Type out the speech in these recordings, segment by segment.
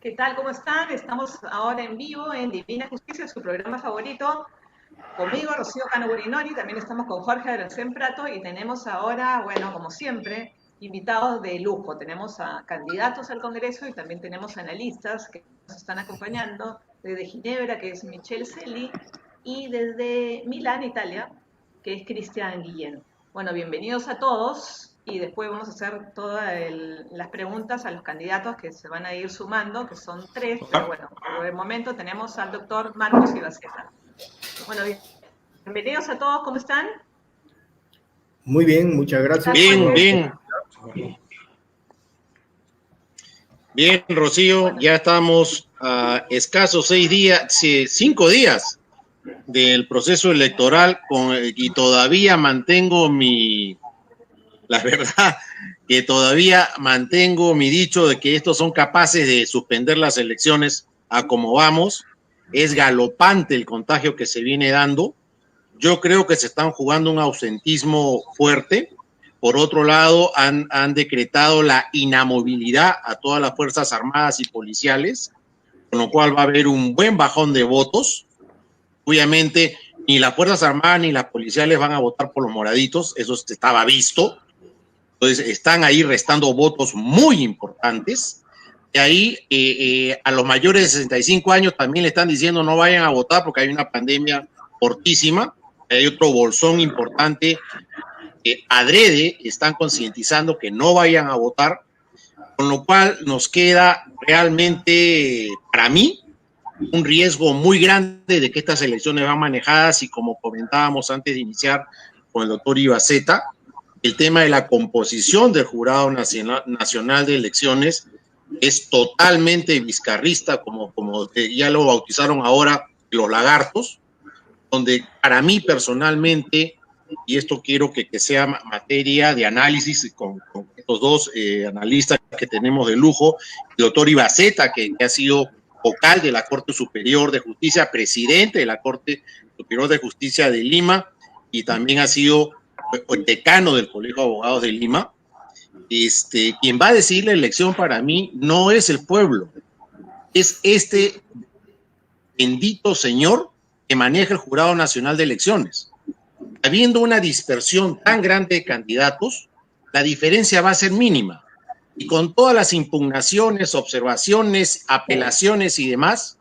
¿Qué tal? ¿Cómo están? Estamos ahora en vivo en Divina Justicia, su programa favorito. Conmigo, Rocío Cano Burinori, también estamos con Jorge Aranzén Prato y tenemos ahora, bueno, como siempre, invitados de lujo. Tenemos a candidatos al Congreso y también tenemos analistas que nos están acompañando desde Ginebra, que es Michelle Celi, y desde Milán, Italia, que es Cristian Guillén. Bueno, bienvenidos a todos y después vamos a hacer todas las preguntas a los candidatos que se van a ir sumando, que son tres, pero bueno, por el momento tenemos al doctor Marcos Ibaceta. Bueno, bienvenidos a todos, ¿cómo están? Muy bien, muchas gracias. Bien, Rocío, bueno, ya estamos a escasos 5 días del proceso electoral y todavía mantengo la verdad, que todavía mantengo mi dicho de que estos son capaces de suspender las elecciones a como vamos. Es galopante el contagio que se viene dando. Yo creo que se están jugando un ausentismo fuerte. Por otro lado, han decretado la inamovilidad a todas las Fuerzas Armadas y policiales, con lo cual va a haber un buen bajón de votos. Obviamente, ni las Fuerzas Armadas ni las policiales van a votar por los moraditos, eso estaba visto. Entonces, están ahí restando votos muy importantes. De ahí, a los mayores de 65 años también le están diciendo no vayan a votar porque hay una pandemia fortísima. Hay otro bolsón importante que adrede están concientizando que no vayan a votar, con lo cual nos queda realmente, para mí, un riesgo muy grande de que estas elecciones van manejadas y como comentábamos antes de iniciar con el doctor Ibaceta, el tema de la composición del Jurado Nacional de Elecciones es totalmente vizcarrista, como ya lo bautizaron ahora los lagartos, donde para mí personalmente, y esto quiero que sea materia de análisis con estos dos analistas que tenemos de lujo, el doctor Ibaceta, que ha sido vocal de la Corte Superior de Justicia, presidente de la Corte Superior de Justicia de Lima, y también ha sido decano del Colegio de Abogados de Lima. Quien va a decidir la elección para mí no es el pueblo, es este bendito señor que maneja el Jurado Nacional de Elecciones. Habiendo una dispersión tan grande de candidatos, la diferencia va a ser mínima. Y con todas las impugnaciones, observaciones, apelaciones y demás,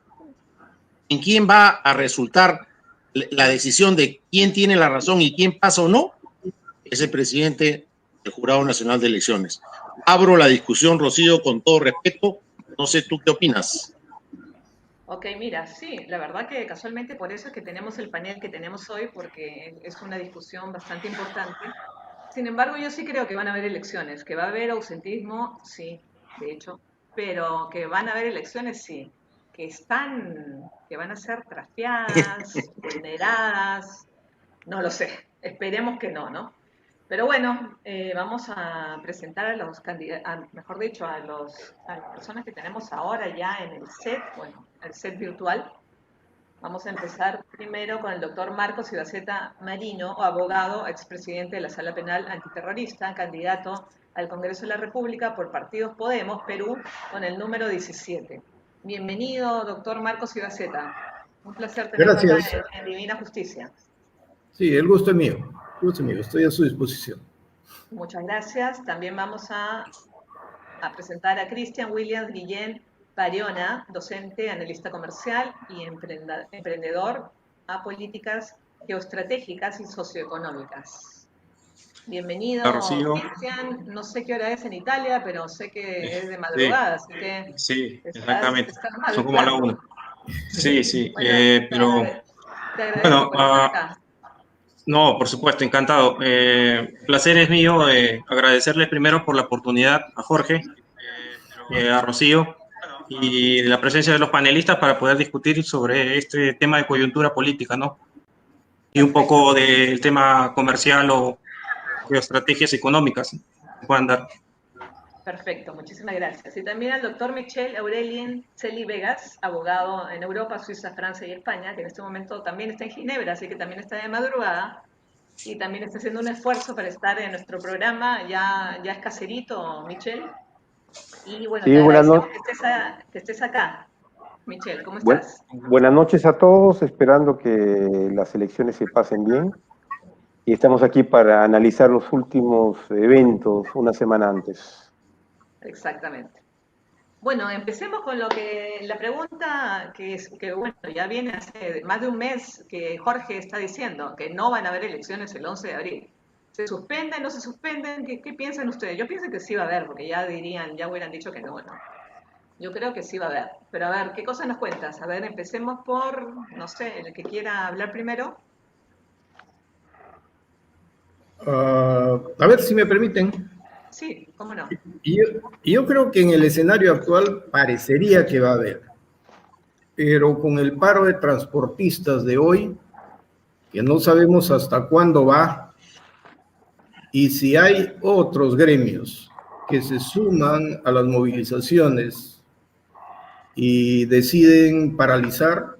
¿en quién va a resultar la decisión de quién tiene la razón y quién pasa o no? Es el presidente del Jurado Nacional de Elecciones. Abro la discusión, Rocío, con todo respeto. No sé, ¿tú qué opinas? Ok, mira, sí, la verdad que casualmente por eso es que tenemos el panel que tenemos hoy, porque es una discusión bastante importante. Sin embargo, yo sí creo que van a haber elecciones, que va a haber ausentismo, sí, de hecho, pero que van a haber elecciones, sí, que van a ser trasteadas, vulneradas, no lo sé, esperemos que no, ¿no? Pero bueno, vamos a presentar a los candidatos, mejor dicho, a las personas que tenemos ahora ya en el set, bueno, el set virtual. Vamos a empezar primero con el doctor Marcos Ibaceta Marino, abogado, expresidente de la Sala Penal Antiterrorista, candidato al Congreso de la República por Partidos Podemos, Perú, con el número 17. Bienvenido, doctor Marcos Ibaceta. Un placer tenerlo acá en Divina Justicia. Sí, el gusto es mío. Estoy a su disposición. Muchas gracias. También vamos a presentar a Cristian Williams Guillén Pariona, docente, analista comercial y emprendedor a políticas geoestratégicas y socioeconómicas. Bienvenido, Cristian. No sé qué hora es en Italia, pero sé que es de madrugada, así que... Sí, exactamente. Son como a la 1. Sí. Bueno, pero... Te agradezco por estar acá. No, por supuesto, encantado. Placer es mío agradecerles primero por la oportunidad a Jorge, a Rocío y la presencia de los panelistas para poder discutir sobre este tema de coyuntura política, ¿no? Y un poco del tema comercial o geoestrategias económicas que puedan dar. Perfecto, muchísimas gracias. Y también al doctor Michel Aurelien Celi Vegas, abogado en Europa, Suiza, Francia y España, que en este momento también está en Ginebra, así que también está de madrugada y también está haciendo un esfuerzo para estar en nuestro programa. Ya es caserito, Michel. Y bueno, Sí, te buenas agradecemos noches. que estés acá. Michelle, ¿cómo Buen- estás? Buenas noches a todos, esperando que las elecciones se pasen bien. Y estamos aquí para analizar los últimos eventos una semana antes. Exactamente. Bueno, empecemos con la pregunta que bueno, ya viene hace más de un mes que Jorge está diciendo que no van a haber elecciones el 11 de abril. ¿Se suspenden, no se suspenden? ¿Qué piensan ustedes? Yo pienso que sí va a haber, porque ya hubieran dicho que no, ¿no? Yo creo que sí va a haber. Pero a ver, ¿qué cosas nos cuentas? A ver, empecemos por, no sé, el que quiera hablar primero. A ver si me permiten. Sí, cómo no. Yo creo que en el escenario actual parecería que va a haber, pero con el paro de transportistas de hoy, que no sabemos hasta cuándo va, y si hay otros gremios que se suman a las movilizaciones y deciden paralizar,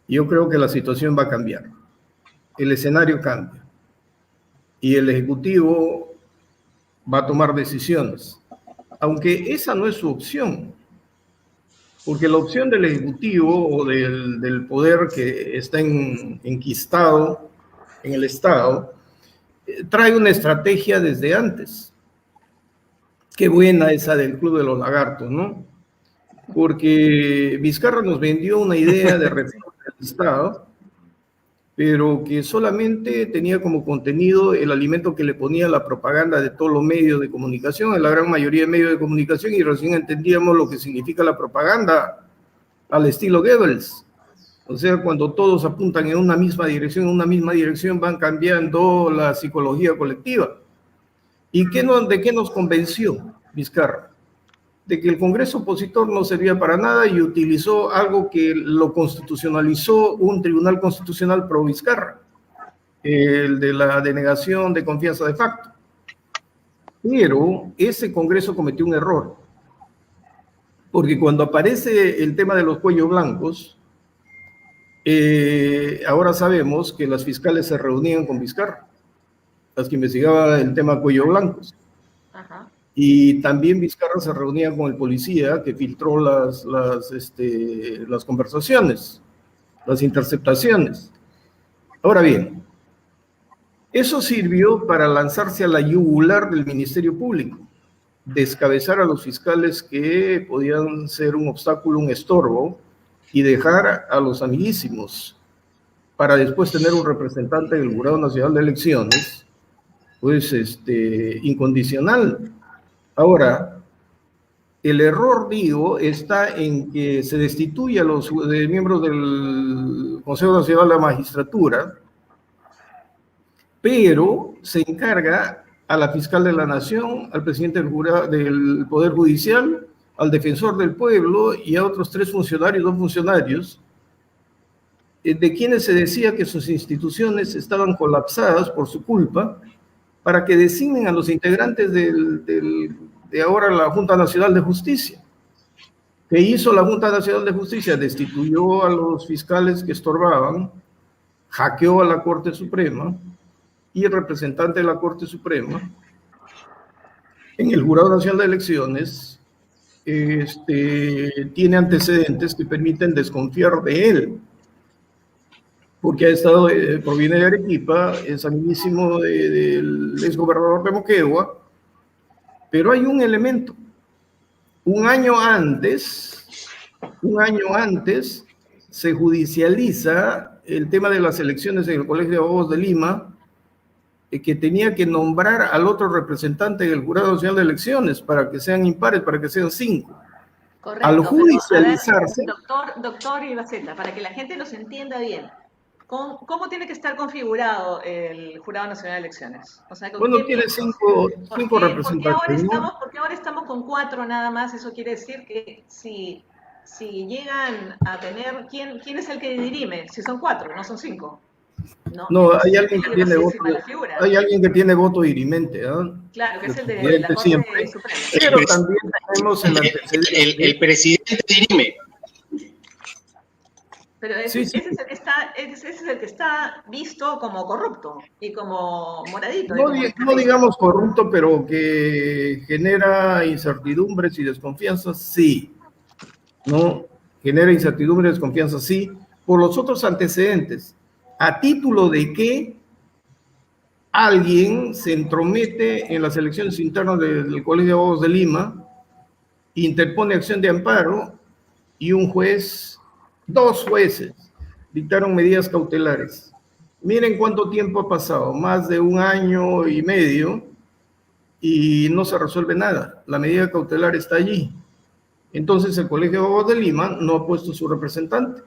yo creo que la situación va a cambiar. El escenario cambia y el Ejecutivo va a tomar decisiones, aunque esa no es su opción, porque la opción del Ejecutivo o del poder que está enquistado en el Estado trae una estrategia desde antes. Qué buena esa del Club de los Lagartos, ¿no? Porque Vizcarra nos vendió una idea de reforma del Estado, pero que solamente tenía como contenido el alimento que le ponía la propaganda de todos los medios de comunicación, en la gran mayoría de medios de comunicación, y recién entendíamos lo que significa la propaganda al estilo Goebbels. O sea, cuando todos apuntan en una misma dirección van cambiando la psicología colectiva. ¿Y de qué nos convenció Vizcarra? De que el Congreso opositor no servía para nada y utilizó algo que lo constitucionalizó un tribunal constitucional pro Vizcarra, el de la denegación de confianza de facto. Pero ese Congreso cometió un error, porque cuando aparece el tema de los cuellos blancos, ahora sabemos que las fiscales se reunían con Vizcarra, las que investigaban el tema cuello blancos. Ajá. Y también Vizcarra se reunía con el policía que filtró las conversaciones, las interceptaciones. Ahora bien, eso sirvió para lanzarse a la yugular del Ministerio Público, descabezar a los fiscales que podían ser un obstáculo, un estorbo, y dejar a los amiguísimos, para después tener un representante del Jurado Nacional de Elecciones, pues incondicional. Ahora, el error, digo, está en que se destituye a los miembros del Consejo Nacional de la Magistratura, pero se encarga a la fiscal de la Nación, al presidente del Poder Judicial, al defensor del pueblo y a otros 2 funcionarios, de quienes se decía que sus instituciones estaban colapsadas por su culpa, para que designen a los integrantes de ahora la Junta Nacional de Justicia. ¿Qué hizo la Junta Nacional de Justicia? Destituyó a los fiscales que estorbaban, hackeó a la Corte Suprema, y el representante de la Corte Suprema en el Jurado Nacional de Elecciones tiene antecedentes que permiten desconfiar de él, porque ha estado, proviene de Arequipa, es amiguísimo del exgobernador de Moquegua, pero hay un elemento. Un año antes se judicializa el tema de las elecciones en el Colegio de Abogados de Lima, que tenía que nombrar al otro representante del Jurado Nacional de Elecciones para que sean impares, para que sean 5. Correcto, Al judicializarse... pero, a ver, doctor Ibaceta, para que la gente nos entienda bien, ¿cómo tiene que estar configurado el Jurado Nacional de Elecciones? O sea, bueno, tiene 5 representantes, ¿no? ¿Por qué ahora estamos con 4 nada más? Eso quiere decir que si llegan a tener... ¿Quién es el que dirime? Si son 4, no son 5. No, hay alguien que tiene voto. Hay alguien que tiene voto dirimente, ¿eh? Claro, que es el de la Corte Suprema. Pero también tenemos el presidente dirime. Pero Sí, sí. ese es el que está, ese es el que está visto como corrupto y como moradito y No, como no extremista. digamos corrupto, pero que genera incertidumbres y desconfianza, sí. ¿No? Genera incertidumbre y desconfianza, sí, por los otros antecedentes. A título de que alguien se entromete en las elecciones internas del Colegio de Abogados de Lima, interpone acción de amparo y un juez, dos jueces, dictaron medidas cautelares. Miren cuánto tiempo ha pasado, más de 1 año y medio, y no se resuelve nada. La medida cautelar está allí. Entonces el Colegio de Abogados de Lima no ha puesto su representante.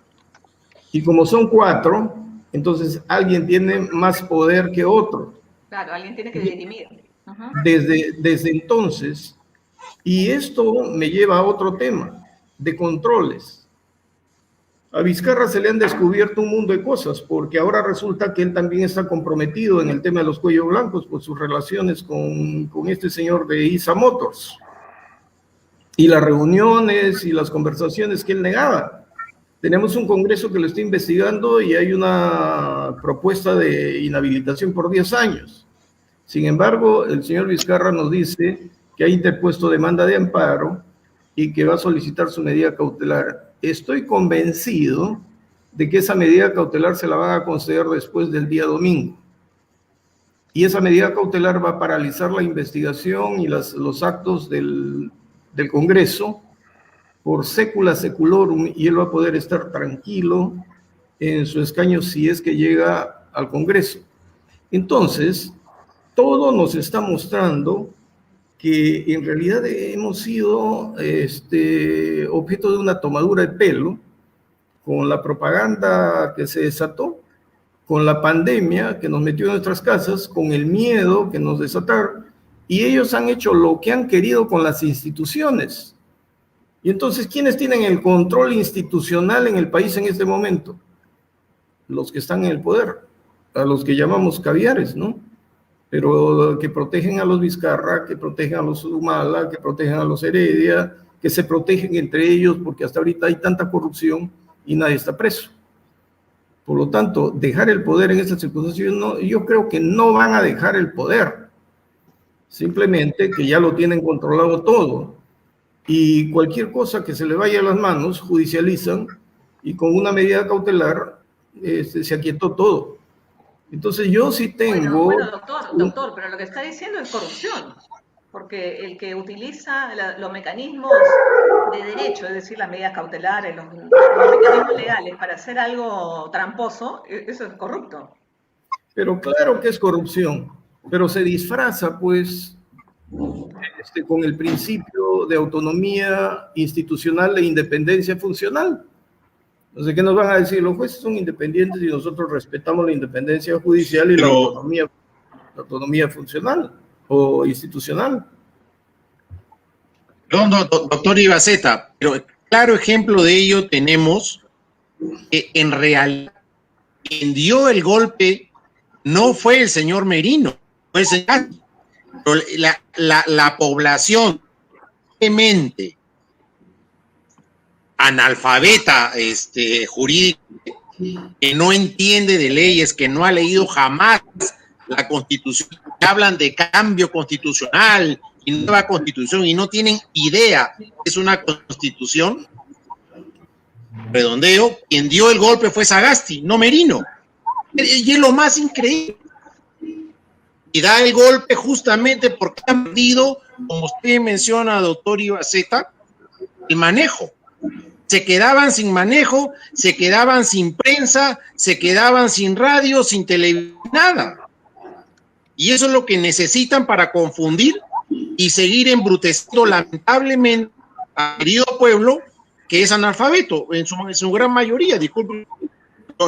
Y como son 4, entonces alguien tiene más poder que otro. Claro, alguien tiene que dirimir. Ajá. Desde entonces, y esto me lleva a otro tema, de controles. A Vizcarra se le han descubierto un mundo de cosas, porque ahora resulta que él también está comprometido en el tema de los cuellos blancos por sus relaciones con este señor de ISA Motors. Y las reuniones y las conversaciones que él negaba. Tenemos un Congreso que lo está investigando y hay una propuesta de inhabilitación por 10 años. Sin embargo, el señor Vizcarra nos dice que ha interpuesto demanda de amparo y que va a solicitar su medida cautelar. Estoy convencido de que esa medida cautelar se la van a conceder después del día domingo. Y esa medida cautelar va a paralizar la investigación y los actos del Congreso por secula seculorum, y él va a poder estar tranquilo en su escaño si es que llega al Congreso. Entonces, todo nos está mostrando que en realidad hemos sido objeto de una tomadura de pelo con la propaganda que se desató, con la pandemia que nos metió en nuestras casas, con el miedo que nos desataron, y ellos han hecho lo que han querido con las instituciones. Y entonces, ¿quiénes tienen el control institucional en el país en este momento? Los que están en el poder, a los que llamamos caviares, ¿no? Pero que protegen a los Vizcarra, que protegen a los Humala, que protegen a los Heredia, que se protegen entre ellos porque hasta ahorita hay tanta corrupción y nadie está preso. Por lo tanto, dejar el poder en estas circunstancias, no, yo creo que no van a dejar el poder, simplemente que ya lo tienen controlado todo. Y cualquier cosa que se le vaya a las manos, judicializan, y con una medida cautelar se aquietó todo. Entonces yo sí tengo... Bueno, doctor, pero lo que está diciendo es corrupción, porque el que utiliza los mecanismos de derecho, es decir, las medidas cautelares, los mecanismos legales para hacer algo tramposo, eso es corrupto. Pero claro que es corrupción, pero se disfraza, pues, con el principio de autonomía institucional e independencia funcional. No sé qué nos van a decir, los jueces son independientes y nosotros respetamos la independencia judicial y la autonomía funcional o institucional. Doctor Ibaceta, pero claro ejemplo de ello tenemos que en realidad quien dio el golpe no fue el señor Merino, fue el señor, la población realmente analfabeta jurídica, que no entiende de leyes, que no ha leído jamás la Constitución, que hablan de cambio constitucional y nueva Constitución y no tienen idea que es una Constitución. Redondeo, quien dio el golpe fue Sagasti, no Merino. Y es lo más increíble. Y da el golpe justamente porque han perdido, como usted menciona, doctor Ibaceta, el manejo. Se quedaban sin manejo, se quedaban sin prensa, se quedaban sin radio, sin televisión, nada. Y eso es lo que necesitan para confundir y seguir embruteciendo lamentablemente al querido pueblo que es analfabeto, en su gran mayoría, disculpen.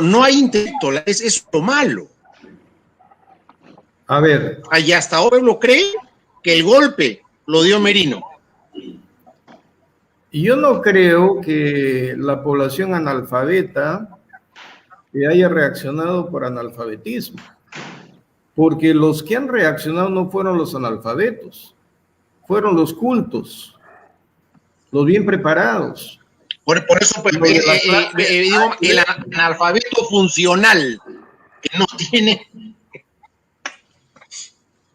No hay intelecto, es lo malo. A ver. Y hasta ahora el pueblo cree que el golpe lo dio Merino. Yo no creo que la población analfabeta haya reaccionado por analfabetismo, porque los que han reaccionado no fueron los analfabetos, fueron los cultos, los bien preparados. Por eso pues, digo, el analfabeto funcional que no tiene...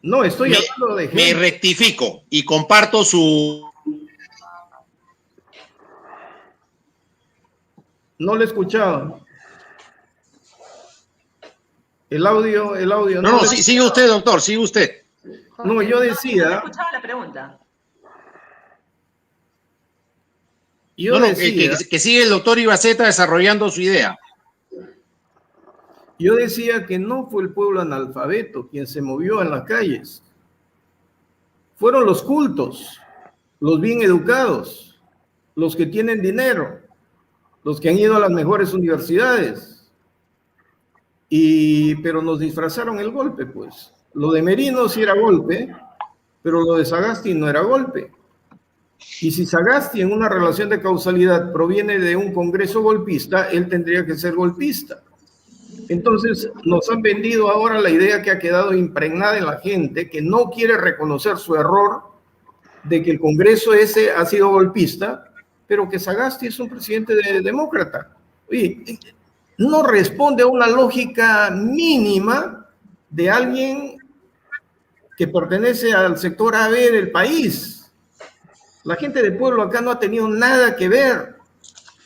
No, estoy hablando de gente. Me rectifico y comparto su... No lo he escuchado. El audio. No, sigue usted, doctor, sigue usted. No, yo decía... No escuchaba la pregunta. Yo decía... Que sigue el doctor Ibaceta desarrollando su idea. Yo decía que no fue el pueblo analfabeto quien se movió en las calles. Fueron los cultos, los bien educados, los que tienen dinero, los que han ido a las mejores universidades. Pero nos disfrazaron el golpe, pues. Lo de Merino sí era golpe, pero lo de Sagasti no era golpe. Y si Sagasti en una relación de causalidad proviene de un congreso golpista, él tendría que ser golpista. Entonces nos han vendido ahora la idea que ha quedado impregnada en la gente, que no quiere reconocer su error de que el congreso ese ha sido golpista, pero que Sagasti es un presidente demócrata. Oye, no responde a una lógica mínima de alguien que pertenece al sector AB del país. La gente del pueblo acá no ha tenido nada que ver,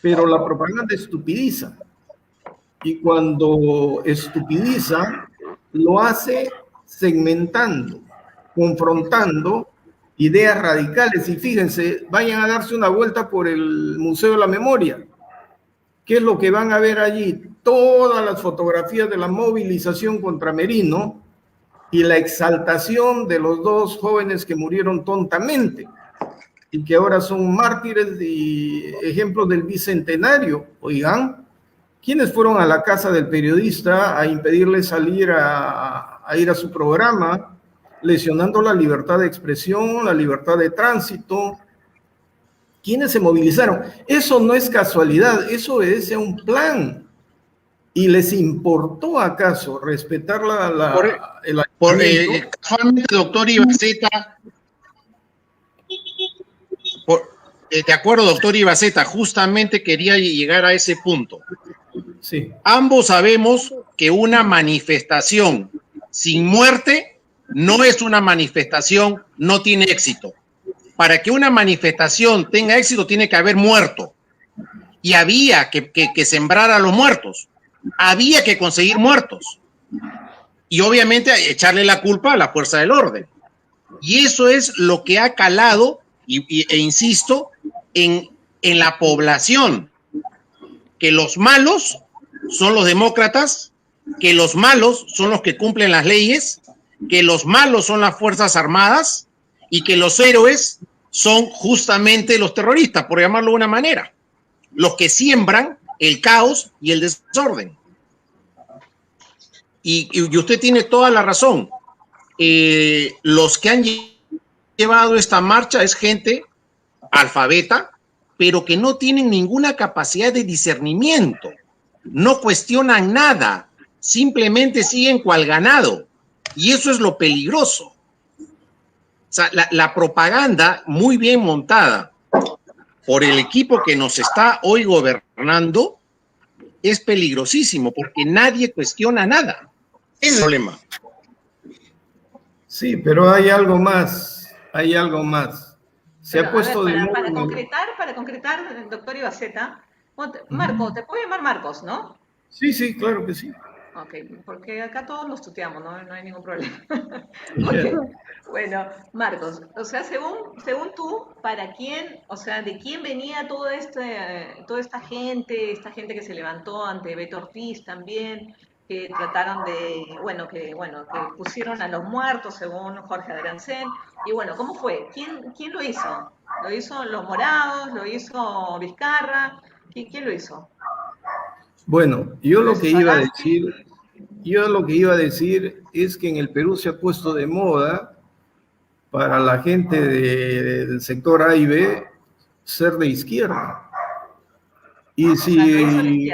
pero la propaganda estupidiza. Y cuando estupidiza, lo hace segmentando, confrontando ideas radicales. Y fíjense, vayan a darse una vuelta por el Museo de la Memoria. ¿Qué es lo que van a ver allí? Todas las fotografías de la movilización contra Merino y la exaltación de los dos jóvenes que murieron tontamente y que ahora son mártires y ejemplos del bicentenario. Oigan, ¿quiénes fueron a la casa del periodista a impedirle salir a ir a su programa, lesionando la libertad de expresión, la libertad de tránsito? ¿Quiénes se movilizaron? Eso no es casualidad, eso obedece a un plan. ¿Y les importó acaso respetar el casualmente, doctor Ibaceta, de acuerdo, doctor Ibaceta, justamente quería llegar a ese punto. Sí. Ambos sabemos que una manifestación sin muerte no es una manifestación, no tiene éxito. Para que una manifestación tenga éxito tiene que haber muerto. Y había que sembrar a los muertos. Había que conseguir muertos. Y obviamente echarle la culpa a la fuerza del orden. Y eso es lo que ha calado, e insisto, en la población. Que los malos son los demócratas, que los malos son los que cumplen las leyes, que los malos son las Fuerzas Armadas y que los héroes son justamente los terroristas, por llamarlo de una manera, los que siembran el caos y el desorden. Y usted tiene toda la razón. Los que han llevado esta marcha es gente alfabeta, pero que no tienen ninguna capacidad de discernimiento. No cuestionan nada, simplemente siguen cual ganado. Y eso es lo peligroso. O sea, la propaganda muy bien montada por el equipo que nos está hoy gobernando es peligrosísimo porque nadie cuestiona nada. Ese es el problema. Sí, pero hay algo más, Se Pero, ha puesto ver, de moda. para concretar, doctor Ibaceta, Marco, te puedo llamar Marcos, ¿no? Sí, claro que sí. Ok, porque acá todos nos tuteamos, ¿no? No hay ningún problema. Yeah. Ok, bueno, Marcos, o sea, según tú, ¿para quién, o sea, de quién venía toda esta gente que se levantó ante Beto Ortiz también, que trataron que pusieron a los muertos, según Jorge Adriancén, y bueno, ¿cómo fue? ¿Quién lo hizo? ¿Lo hizo los morados? ¿Lo hizo Vizcarra? ¿Quién lo hizo? Bueno, yo lo que iba a decir es que en el Perú se ha puesto de moda para la gente del sector A y B ser de izquierda. Y si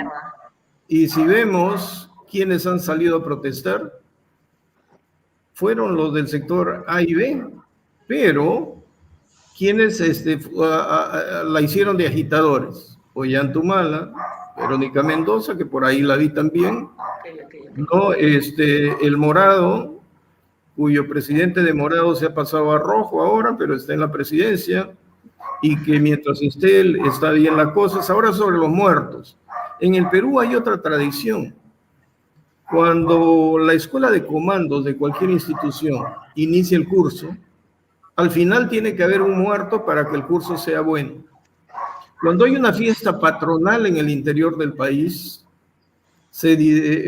vemos quiénes han salido a protestar, fueron los del sector A y B, pero quienes la hicieron de agitadores. Ollantumala, Verónica Mendoza, que por ahí la vi también, Ok. ¿no? El Morado, cuyo presidente de Morado se ha pasado a rojo ahora, pero está en la presidencia, y que mientras esté él está bien la cosa. Ahora sobre los muertos. En el Perú hay otra tradición. Cuando la escuela de comandos de cualquier institución inicia el curso, al final tiene que haber un muerto para que el curso sea bueno. Cuando hay una fiesta patronal en el interior del país,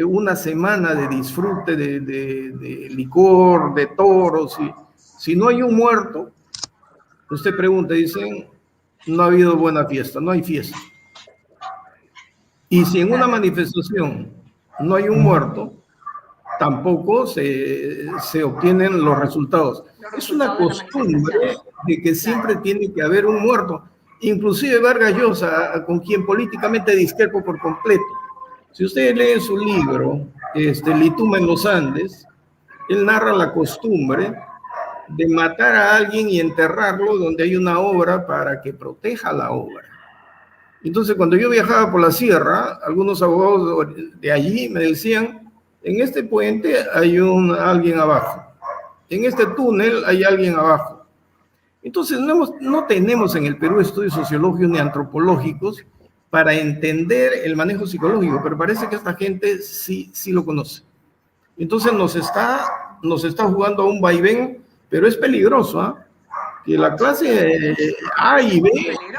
una semana de disfrute de licor, de toros, y si no hay un muerto, usted pregunta, dicen, no ha habido buena fiesta, no hay fiesta. Y si en una manifestación no hay un muerto, tampoco se obtienen los resultados. Es una costumbre de que siempre tiene que haber un muerto. Inclusive Vargas Llosa, con quien políticamente discrepo por completo. Si ustedes leen su libro, Lituma en los Andes, él narra la costumbre de matar a alguien y enterrarlo donde hay una obra para que proteja la obra. Entonces, cuando yo viajaba por la sierra, algunos abogados de allí me decían, en este puente hay alguien abajo, en este túnel hay alguien abajo. Entonces, no tenemos en el Perú estudios sociológicos ni antropológicos para entender el manejo psicológico, pero parece que esta gente sí lo conoce. Entonces nos está jugando a un vaivén, pero es peligroso, ¿ah? Que la clase A y B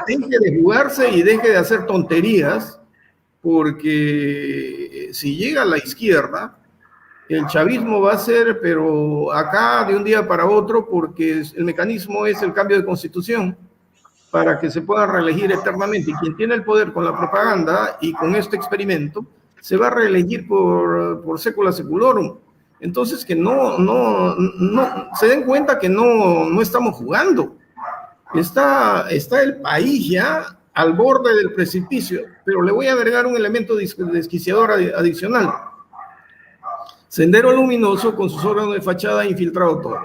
deje de jugarse y deje de hacer tonterías, porque si llega a la izquierda, el chavismo va a ser, pero acá de un día para otro, porque el mecanismo es el cambio de constitución para que se pueda reelegir eternamente. Y quien tiene el poder con la propaganda y con este experimento, se va a reelegir por secula seculorum. Entonces, que no se den cuenta que no estamos jugando. Está el país ya al borde del precipicio, pero le voy a agregar un elemento desquiciador adicional. Sendero Luminoso, con sus órganos de fachada, ha infiltrado todo.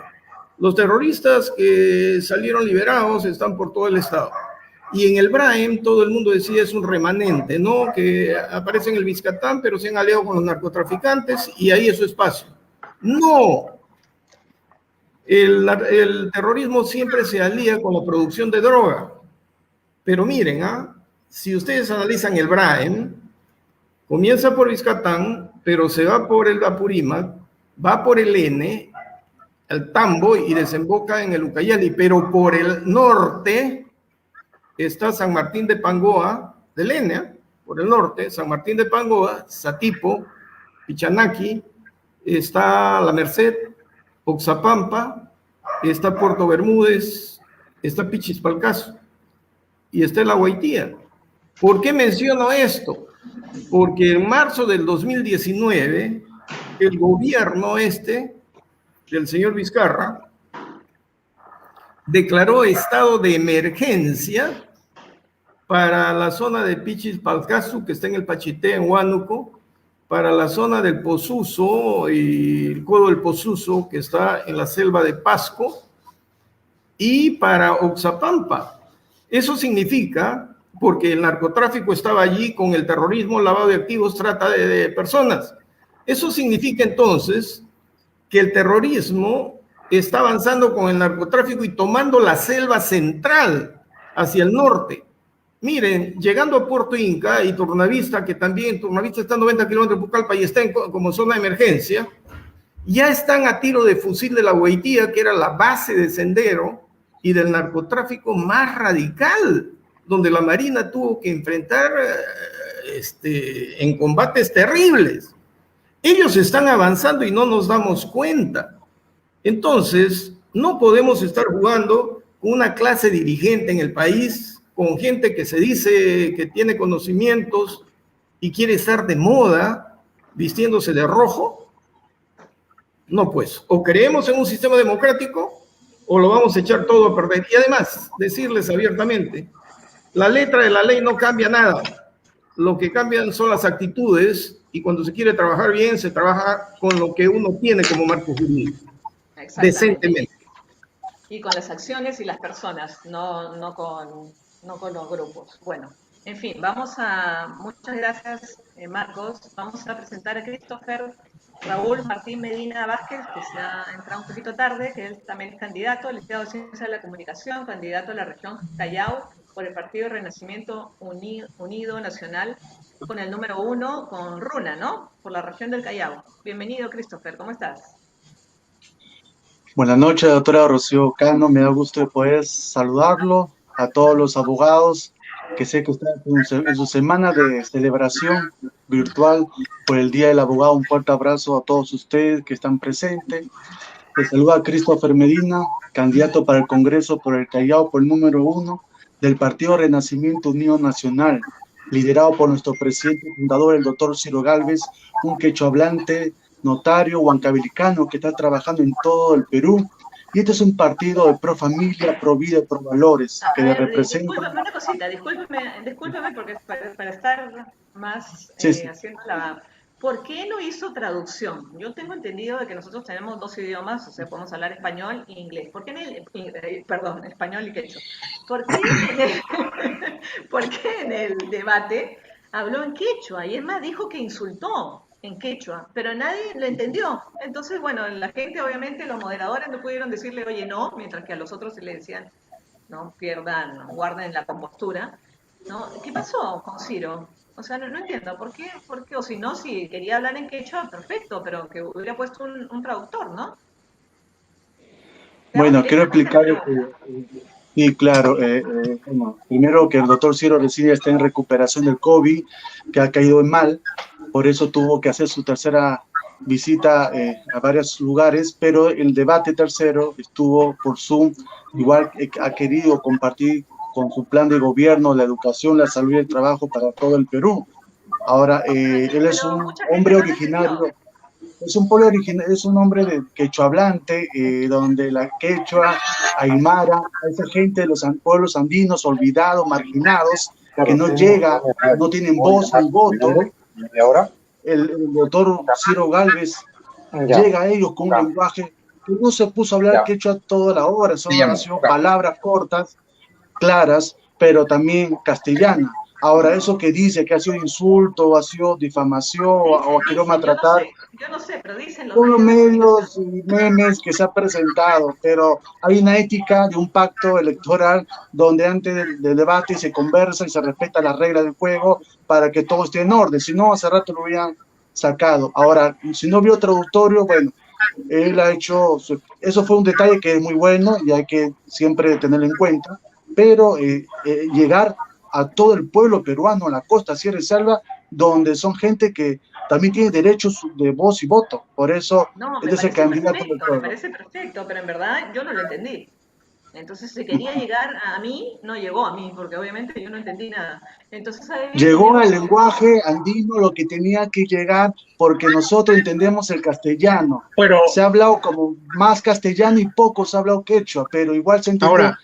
Los terroristas que salieron liberados están por todo el estado. Y en el Braem todo el mundo decía es un remanente, ¿no? Que aparece en el Vizcatán, pero se han aliado con los narcotraficantes y ahí es su espacio. ¡No! El terrorismo siempre se alía con la producción de droga. Pero miren, si ustedes analizan el Braem, comienza por Vizcatán, pero se va por el Apurímac, va por el N, el Tambo y desemboca en el Ucayali. Pero por el norte está San Martín de Pangoa, del N, por el norte, San Martín de Pangoa, Satipo, Pichanaki, está La Merced, Oxapampa, está Puerto Bermúdez, está Pichispalcazo y está la Guaitía. ¿Por qué menciono esto? Porque en marzo del 2019, el gobierno del señor Vizcarra declaró estado de emergencia para la zona de Pichispalcazo, que está en el Pachité, en Huánuco, para la zona del Posuso y el Codo del Posuso, que está en la selva de Pasco, y para Oxapampa. Eso significa, porque el narcotráfico estaba allí con el terrorismo, lavado de activos, trata de personas. Eso significa entonces que el terrorismo está avanzando con el narcotráfico y tomando la selva central hacia el norte. Miren, llegando a Puerto Inca y Turnavista, que también Turnavista está a 90 kilómetros de Pucallpa y está como zona de emergencia, ya están a tiro de fusil de la Guaitía, que era la base de Sendero y del narcotráfico más radical, donde la Marina tuvo que enfrentar en combates terribles. Ellos están avanzando y no nos damos cuenta. Entonces, no podemos estar jugando con una clase dirigente en el país, con gente que se dice que tiene conocimientos y quiere estar de moda, vistiéndose de rojo. No, pues, o creemos en un sistema democrático o lo vamos a echar todo a perder. Y además, decirles abiertamente, la letra de la ley no cambia nada. Lo que cambian son las actitudes y cuando se quiere trabajar bien, se trabaja con lo que uno tiene como marco jurídico, decentemente. Y con las acciones y las personas, no con los grupos. Bueno, En fin, muchas gracias, Marcos. Vamos a presentar a Christopher Raúl Martín Medina Vázquez, que se ha entrado un poquito tarde, que él también es candidato, licenciado en Ciencias de la Comunicación, candidato a la región Callao por el Partido Renacimiento Unido Nacional, con el número 1, con Runa, ¿no? Por la región del Callao. Bienvenido, Christopher, ¿cómo estás? Buenas noches, doctora Rocío Cano. Me da gusto de poder saludarlo a todos los abogados que sé que están en su semana de celebración virtual por el Día del Abogado. Un fuerte abrazo a todos ustedes que están presentes. Les saluda a Christopher Medina, candidato para el Congreso por el Callao por el número 1 del Partido Renacimiento Unido Nacional, liderado por nuestro presidente fundador, el doctor Ciro Gálvez, un quechua hablante, notario huancabilicano que está trabajando en todo el Perú. Y este es un partido de pro familia, pro vida, pro valores, que le representa. Discúlpeme una cosita, discúlpeme porque para estar más Sí. haciendo la... ¿Por qué no hizo traducción? Yo tengo entendido de que nosotros tenemos 2 idiomas, o sea, podemos hablar español e inglés. ¿Por qué perdón, español y quechua? ¿Por qué ¿por qué en el debate habló en quechua? Y es más, dijo que insultó en quechua, pero nadie lo entendió. Entonces, bueno, la gente, obviamente, los moderadores no pudieron decirle, oye, no, mientras que a los otros se le decían, no pierdan, no, guarden la compostura, ¿no? ¿Qué pasó con Ciro? O sea, no entiendo, ¿por qué? O si no, si quería hablar en quechua, perfecto, pero que hubiera puesto un traductor, ¿no? Bueno, quiero explicarle que, sí, claro, bueno, primero que el doctor Ciro recién está en recuperación del COVID, que ha caído en mal, por eso tuvo que hacer su tercera visita a varios lugares, pero el debate tercero estuvo por Zoom, igual ha querido compartir con su plan de gobierno la educación, la salud y el trabajo para todo el Perú. Ahora, él es un hombre originario. Es un pueblo original, es un hombre de quechua hablante, donde la quechua, aymara, a esa gente de los pueblos andinos olvidados, marginados, que no llega, no tienen voz ni voto. El doctor Ciro Gálvez llega a ellos con un lenguaje que no se puso a hablar quechua toda la hora, son palabras cortas, claras, pero también castellana. Ahora, eso que dice que ha sido insulto, ha sido difamación, o ha querido maltratar, yo no sé, pero dicen los medios y memes que se ha presentado, pero hay una ética de un pacto electoral donde antes del debate se conversa y se respeta las reglas del juego para que todo esté en orden, si no, hace rato lo hubieran sacado. Ahora, si no vio traductorio, bueno, él ha hecho, eso fue un detalle que es muy bueno y hay que siempre tenerlo en cuenta, pero llegar a todo el pueblo peruano, a la costa, sierra y selva, donde son gente que también tiene derechos de voz y voto. Por eso él es el candidato del pueblo. Me parece perfecto, pero en verdad yo no lo entendí. Entonces, si quería llegar a mí, no llegó a mí, porque obviamente yo no entendí nada. Entonces, llegó al lenguaje andino lo que tenía que llegar, porque nosotros entendemos el castellano. Pero se ha hablado como más castellano y poco se ha hablado quechua, pero igual se entendió. Ahora,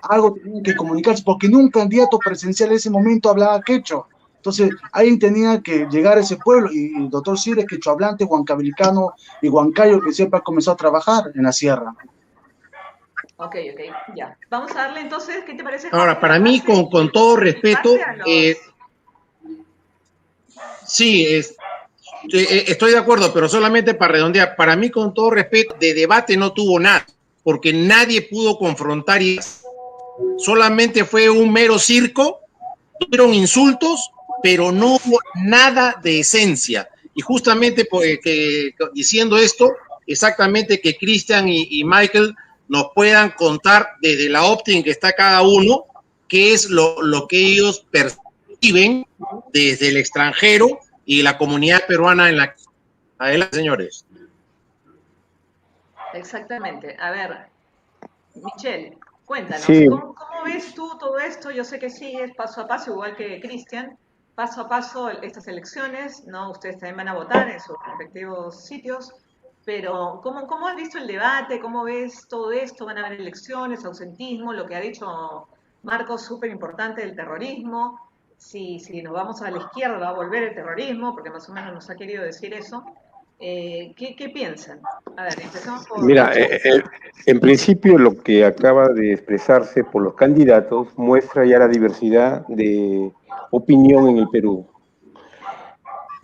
algo tenía que comunicarse, porque ni un candidato presidencial en ese momento hablaba quechua. Entonces, alguien tenía que llegar a ese pueblo, y el doctor Ciro es quechua hablante, huancabilicano y huancayo, que siempre ha comenzado a trabajar en la sierra. Ok, ya. Vamos a darle entonces, ¿qué te parece? Ahora, para mí, con todo respeto, sí, estoy de acuerdo, pero solamente para redondear, para mí, con todo respeto, de debate no tuvo nada, porque nadie pudo confrontar y solamente fue un mero circo, tuvieron insultos, pero no hubo nada de esencia. Y justamente diciendo esto, exactamente que Cristian y Michael nos puedan contar desde la óptica en que está cada uno, qué es lo que ellos perciben desde el extranjero y la comunidad peruana en la que... Adelante, señores. Exactamente. A ver, Michelle, cuéntanos, sí. ¿cómo ves tú todo esto? Yo sé que sigues paso a paso, igual que Cristian, paso a paso estas elecciones, ¿no? Ustedes también van a votar en sus respectivos sitios, pero ¿cómo has visto el debate? ¿Cómo ves todo esto? ¿Van a haber elecciones, ausentismo? Lo que ha dicho Marcos, súper importante, del terrorismo. Si nos vamos a la izquierda va a volver el terrorismo, porque más o menos nos ha querido decir eso. ¿Qué piensan? A ver, empezamos por... Mira, en principio lo que acaba de expresarse por los candidatos muestra ya la diversidad de opinión en el Perú.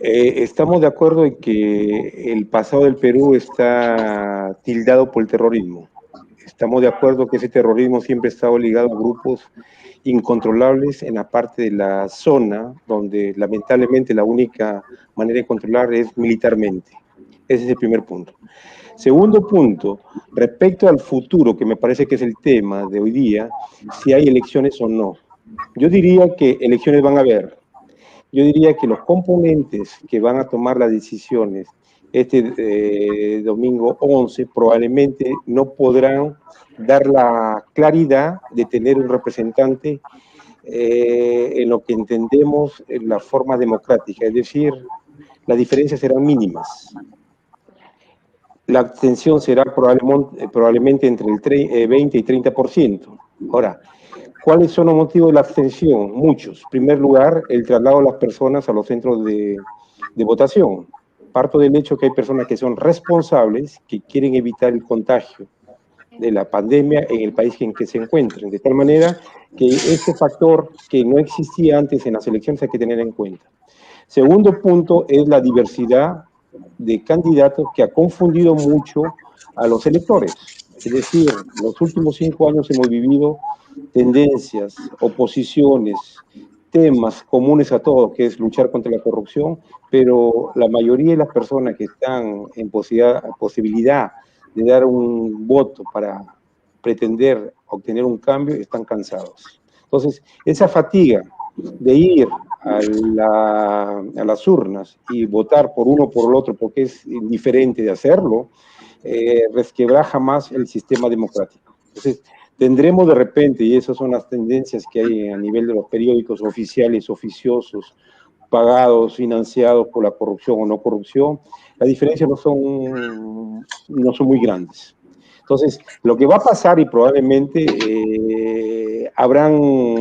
Estamos de acuerdo en que el pasado del Perú está tildado por el terrorismo. Estamos de acuerdo que ese terrorismo siempre ha estado ligado a grupos incontrolables en la parte de la zona, donde lamentablemente la única manera de controlar es militarmente. Ese es el primer punto. Segundo punto, respecto al futuro, que me parece que es el tema de hoy día, si hay elecciones o no. Yo diría que elecciones van a haber. Yo diría que los componentes que van a tomar las decisiones este domingo 11 probablemente no podrán dar la claridad de tener un representante en lo que entendemos en la forma democrática, es decir, las diferencias serán mínimas. La abstención será probablemente entre el 20 y 30%. Ahora, ¿cuáles son los motivos de la abstención? Muchos. En primer lugar, el traslado de las personas a los centros de votación. Parto del hecho que hay personas que son responsables, que quieren evitar el contagio de la pandemia en el país en que se encuentren. De tal manera que este factor que no existía antes en las elecciones hay que tener en cuenta. Segundo punto es la diversidad de candidatos que ha confundido mucho a los electores. Es decir, en los últimos 5 años hemos vivido tendencias, oposiciones, temas comunes a todos, que es luchar contra la corrupción, pero la mayoría de las personas que están en posibilidad de dar un voto para pretender obtener un cambio están cansados. Entonces, esa fatiga de ir a las urnas y votar por uno o por el otro porque es indiferente de hacerlo, resquebraja más el sistema democrático. Entonces, tendremos de repente, y esas son las tendencias que hay a nivel de los periódicos oficiales, oficiosos, pagados, financiados por la corrupción o no corrupción, las diferencias no son muy grandes. Entonces, lo que va a pasar y probablemente habrán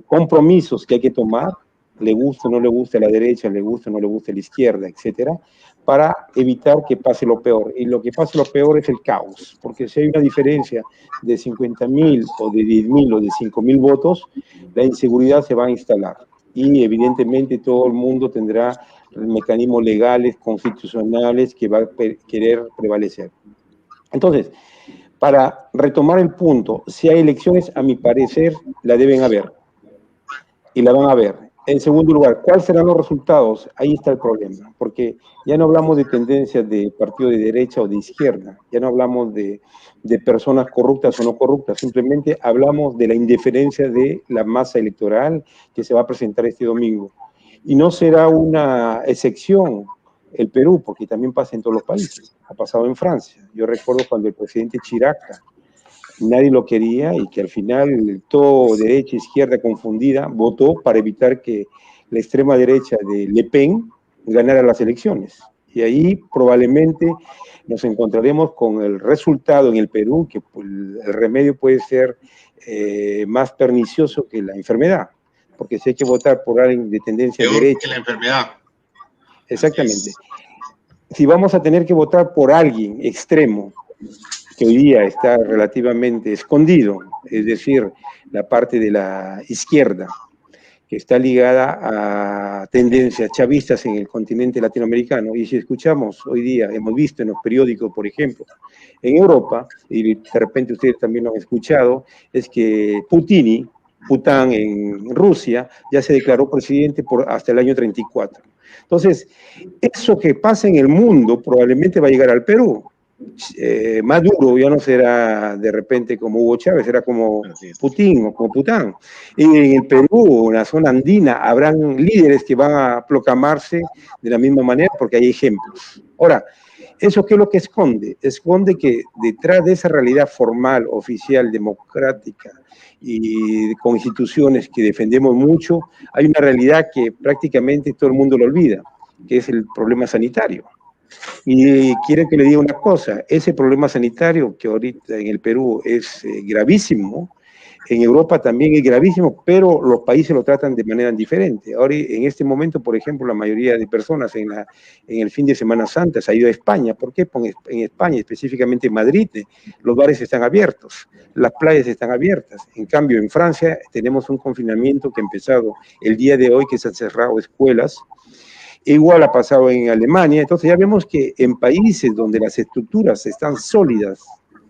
compromisos que hay que tomar, le gusta o no le gusta a la derecha, le gusta o no le gusta a la izquierda, etcétera, para evitar que pase lo peor. Y lo que pase lo peor es el caos, porque si hay una diferencia de 50.000 o de 10.000 o de 5.000 votos, la inseguridad se va a instalar. Y evidentemente todo el mundo tendrá mecanismos legales, constitucionales que va a querer prevalecer. Entonces, para retomar el punto, si hay elecciones, a mi parecer, la deben haber. Y la van a haber. En segundo lugar, ¿cuáles serán los resultados? Ahí está el problema, porque ya no hablamos de tendencias de partido de derecha o de izquierda, ya no hablamos de personas corruptas o no corruptas, simplemente hablamos de la indiferencia de la masa electoral que se va a presentar este domingo. Y no será una excepción el Perú, porque también pasa en todos los países, ha pasado en Francia. Yo recuerdo cuando el presidente Chirac, nadie lo quería y que al final todo derecha e izquierda confundida votó para evitar que la extrema derecha de Le Pen ganara las elecciones. Y ahí probablemente nos encontraremos con el resultado en el Perú, que el remedio puede ser más pernicioso que la enfermedad, porque si hay que votar por alguien de tendencia peor derecha. Que la enfermedad. Exactamente. Si vamos a tener que votar por alguien extremo, que hoy día está relativamente escondido, es decir, la parte de la izquierda, que está ligada a tendencias chavistas en el continente latinoamericano. Y si escuchamos hoy día, hemos visto en los periódicos, por ejemplo, en Europa, y de repente ustedes también lo han escuchado, es que Putin en Rusia ya se declaró presidente hasta el año 34. Entonces, eso que pasa en el mundo probablemente va a llegar al Perú. Maduro ya no será de repente como Hugo Chávez, será como Putin o como Pután. Y en el Perú, en la zona andina, habrán líderes que van a proclamarse de la misma manera porque hay ejemplos. Ahora, ¿eso qué es lo que esconde? Esconde que detrás de esa realidad formal, oficial, democrática y con instituciones que defendemos mucho, hay una realidad que prácticamente todo el mundo lo olvida, que es el problema sanitario. Y quiero que le diga una cosa, ese problema sanitario que ahorita en el Perú es gravísimo, En Europa también es gravísimo, pero los países lo tratan de manera diferente. Ahora, en este momento, por ejemplo, la mayoría de personas en el fin de Semana Santa se ha ido a España. ¿Por qué? Porque en España, específicamente en Madrid, los bares están abiertos, las playas están abiertas. En cambio, en Francia tenemos un confinamiento que ha empezado el día de hoy, que se han cerrado escuelas. Igual ha pasado en Alemania. Entonces ya vemos que en países donde las estructuras están sólidas,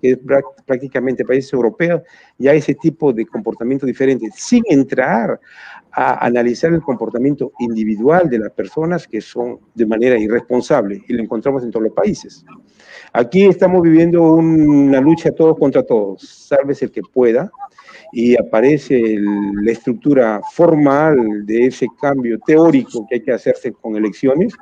que es prácticamente países europeos, ya ese tipo de comportamiento diferente, sin entrar a analizar el comportamiento individual de las personas que son de manera irresponsable, y lo encontramos en todos los países. Aquí estamos viviendo una lucha todos contra todos, sálvese el que pueda, y aparece la estructura formal de ese cambio teórico que hay que hacerse con elecciones,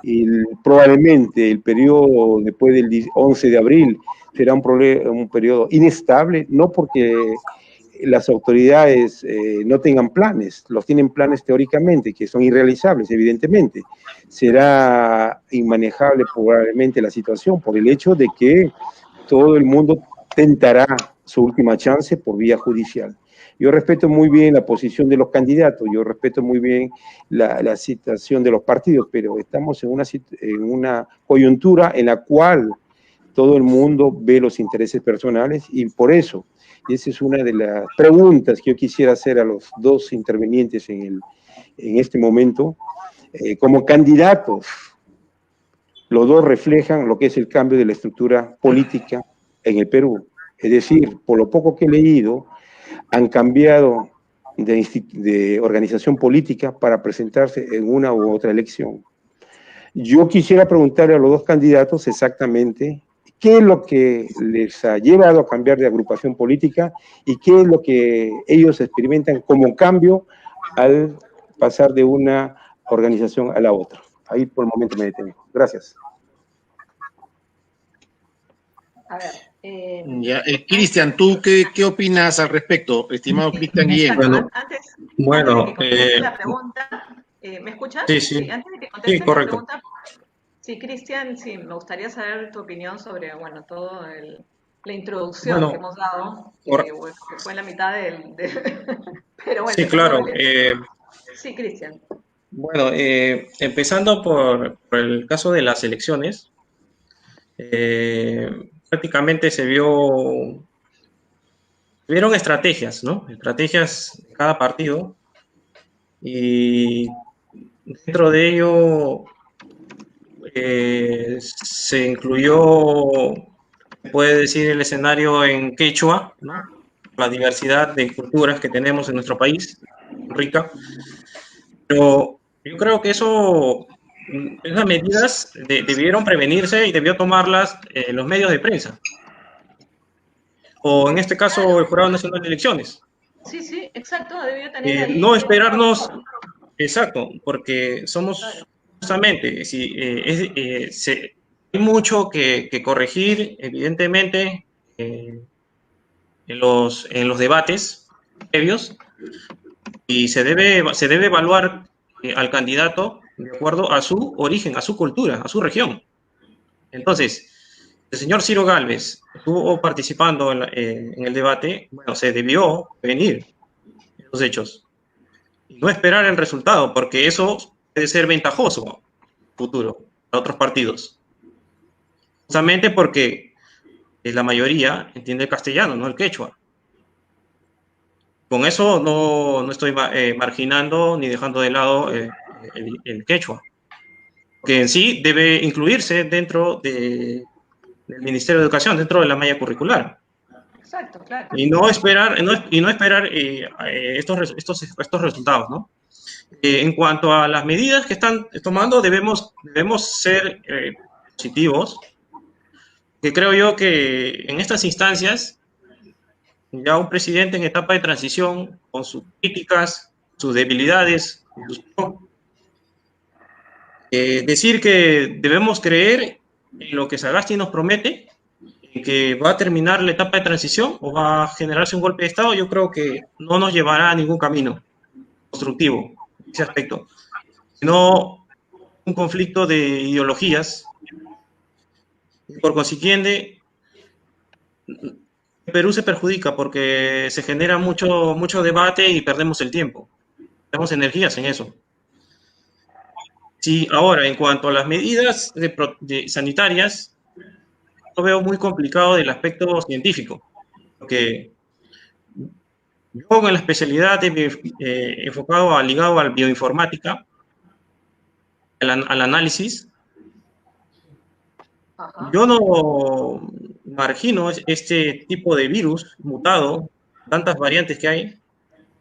y probablemente el periodo después del 11 de abril será un periodo inestable, no porque las autoridades no tengan planes, los tienen planes teóricamente, que son irrealizables, evidentemente. Será inmanejable probablemente la situación por el hecho de que todo el mundo tentará su última chance por vía judicial. Yo respeto muy bien la posición de los candidatos, yo respeto muy bien la situación de los partidos, pero estamos en una coyuntura en la cual todo el mundo ve los intereses personales, y por eso, y esa es una de las preguntas que yo quisiera hacer a los dos intervinientes en este momento, como candidatos, los dos reflejan lo que es el cambio de la estructura política en el Perú. Es decir, por lo poco que he leído, han cambiado de organización política para presentarse en una u otra elección. Yo quisiera preguntarle a los dos candidatos exactamente qué es lo que les ha llevado a cambiar de agrupación política y qué es lo que ellos experimentan como cambio al pasar de una organización a la otra. Ahí por el momento me detengo. Gracias. A ver. Cristian, ¿tú qué opinas al respecto, estimado Cristian Guillén? Antes de que conteste la pregunta, ¿me escuchas? Sí. Antes de que conteste la correcto. pregunta, sí, Cristian, sí, me gustaría saber tu opinión sobre, bueno, todo la introducción que hemos dado, que fue en la mitad del pero bueno, sí, claro. Sí, Cristian. Bueno, empezando por el caso de las elecciones, prácticamente vieron estrategias, ¿no? Estrategias de cada partido, y dentro de ello se incluyó, puede decir, el escenario en quechua, ¿no? La diversidad de culturas que tenemos en nuestro país, rica, pero yo creo que esas medidas debieron prevenirse y debió tomarlas los medios de prensa, o en este caso el Jurado Nacional de Elecciones. Sí, exacto, debió tener ahí. No esperarnos, exacto, porque somos justamente, hay mucho que corregir, evidentemente, en los debates previos, y se debe evaluar al candidato de acuerdo a su origen, a su cultura, a su región. Entonces, el señor Ciro Gálvez estuvo participando en el debate, bueno, se debió venir los hechos y no esperar el resultado, porque eso puede ser ventajoso futuro a otros partidos, justamente porque la mayoría entiende el castellano, no el quechua. Con eso no estoy marginando ni dejando de lado el quechua, que en sí debe incluirse dentro del Ministerio de Educación, dentro de la malla curricular. Exacto, claro. Y no esperar estos resultados, ¿no? En cuanto a las medidas que están tomando, debemos ser positivos, que creo yo que en estas instancias ya un presidente en etapa de transición, con sus críticas, sus debilidades, decir que debemos creer en lo que Sagasti nos promete, en que va a terminar la etapa de transición o va a generarse un golpe de Estado, yo creo que no nos llevará a ningún camino constructivo en ese aspecto, sino un conflicto de ideologías, y por consiguiente Perú se perjudica porque se genera mucho debate y perdemos el tiempo. Perdemos energías en eso. Sí, ahora, en cuanto a las medidas sanitarias, lo veo muy complicado del aspecto científico, porque yo en la especialidad enfocado, ligado a la bioinformática, al análisis, Ajá. yo no margino este tipo de virus mutado, tantas variantes que hay,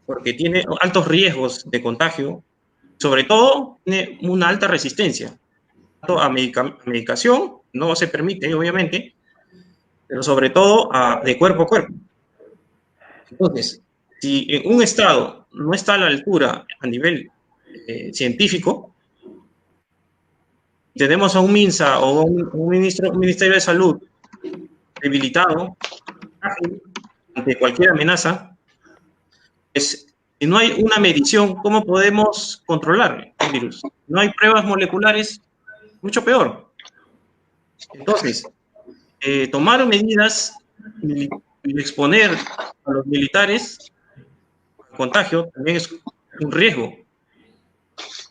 porque tiene altos riesgos de contagio, sobre todo tiene una alta resistencia a medicación, no se permite, obviamente, pero sobre todo de cuerpo a cuerpo. Entonces, si en un estado no está a la altura a nivel científico, tenemos a un MINSA o un Ministerio de Salud debilitado ante cualquier amenaza, si no hay una medición, ¿cómo podemos controlar el virus? No hay pruebas moleculares, mucho peor. Entonces, tomar medidas y exponer a los militares al contagio también es un riesgo.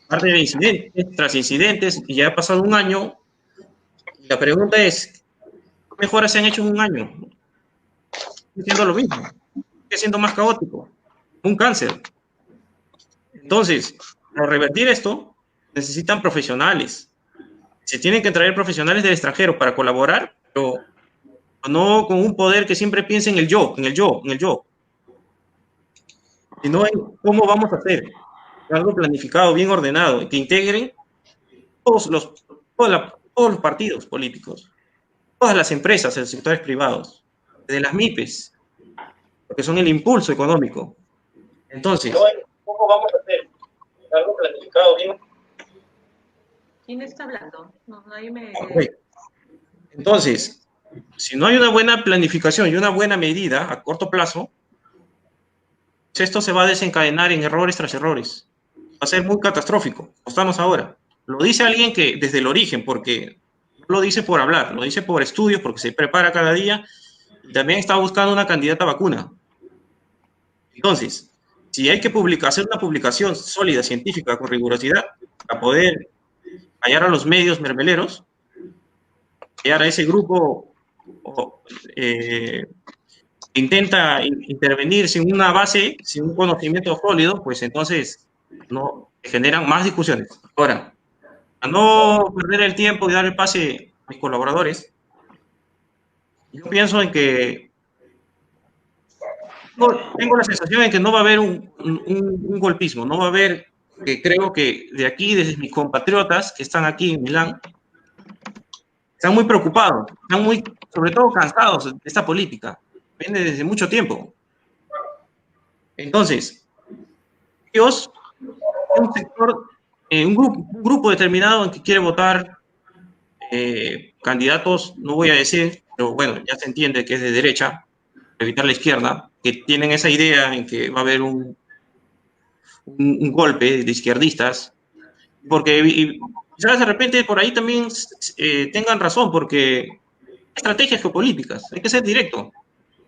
Parte de incidentes, tras incidentes, y ya ha pasado un año, y la pregunta es, ¿qué mejoras se han hecho en un año? Sigue siendo lo mismo, sigue siendo más caótico, un cáncer. Entonces, para revertir esto, necesitan profesionales. Se tienen que traer profesionales del extranjero para colaborar, pero no con un poder que siempre piense en el yo, en el yo, en el yo, sino en cómo vamos a hacer algo planificado, bien ordenado, que integren todos los partidos políticos, todas las empresas, los sectores privados, de las MIPES, porque son el impulso económico. Entonces, ¿cómo vamos a hacer algo planificado bien? ¿Quién está hablando? No, nadie me... Okay. Entonces, si no hay una buena planificación y una buena medida a corto plazo, esto se va a desencadenar en errores tras errores. Va a ser muy catastrófico, como estamos ahora. Lo dice alguien que desde el origen, porque no lo dice por hablar, lo dice por estudios, porque se prepara cada día y también está buscando una candidata vacuna. Entonces, si hay que hacer una publicación sólida, científica, con rigurosidad, para poder hallar a los medios mermeleros, hallar a ese grupo intenta intervenir sin una base, sin un conocimiento sólido, pues entonces no generan más discusiones. Ahora, a no perder el tiempo y dar el pase a mis colaboradores, yo pienso en que tengo la sensación de que no va a haber un golpismo, no va a haber, que creo que de aquí, desde mis compatriotas que están aquí en Milán, están muy preocupados, están muy, sobre todo cansados de esta política, viene desde mucho tiempo. Entonces, ellos, un sector, un grupo determinado en que quiere votar candidatos, no voy a decir, pero bueno, ya se entiende que es de derecha, evitar la izquierda, que tienen esa idea en que va a haber un golpe de izquierdistas, porque quizás de repente por ahí también tengan razón, porque estrategias geopolíticas, hay que ser directo.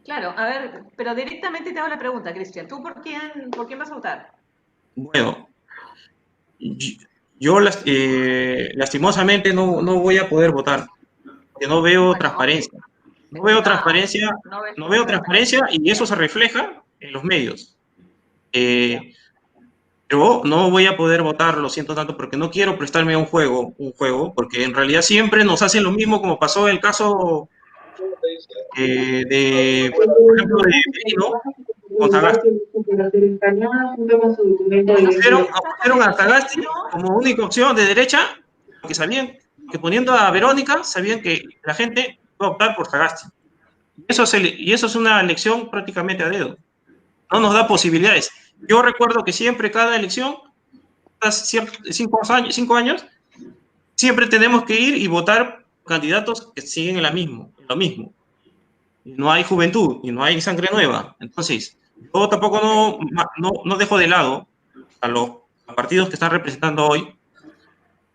Claro, a ver, pero directamente te hago la pregunta, Cristian. ¿Tú por quién vas a votar? Bueno, yo lastimosamente no voy a poder votar, porque no veo transparencia. No veo transparencia y eso se refleja en los medios. Pero no voy a poder votar, lo siento tanto, porque no quiero prestarme a un juego, porque en realidad siempre nos hacen lo mismo, como pasó en el caso por ejemplo, de Merino con Sagasti. Pusieron a Sagasti como única opción de derecha, porque sabían que poniendo a Verónica, sabían que la gente iba a optar por Sagasti. Y eso es una elección prácticamente a dedo. No nos da posibilidades. Yo recuerdo que siempre, cada elección, cada 5 años, siempre tenemos que ir y votar candidatos que siguen en lo mismo. No hay juventud y no hay sangre nueva. Entonces, yo tampoco no dejo de lado a los partidos que están representando hoy,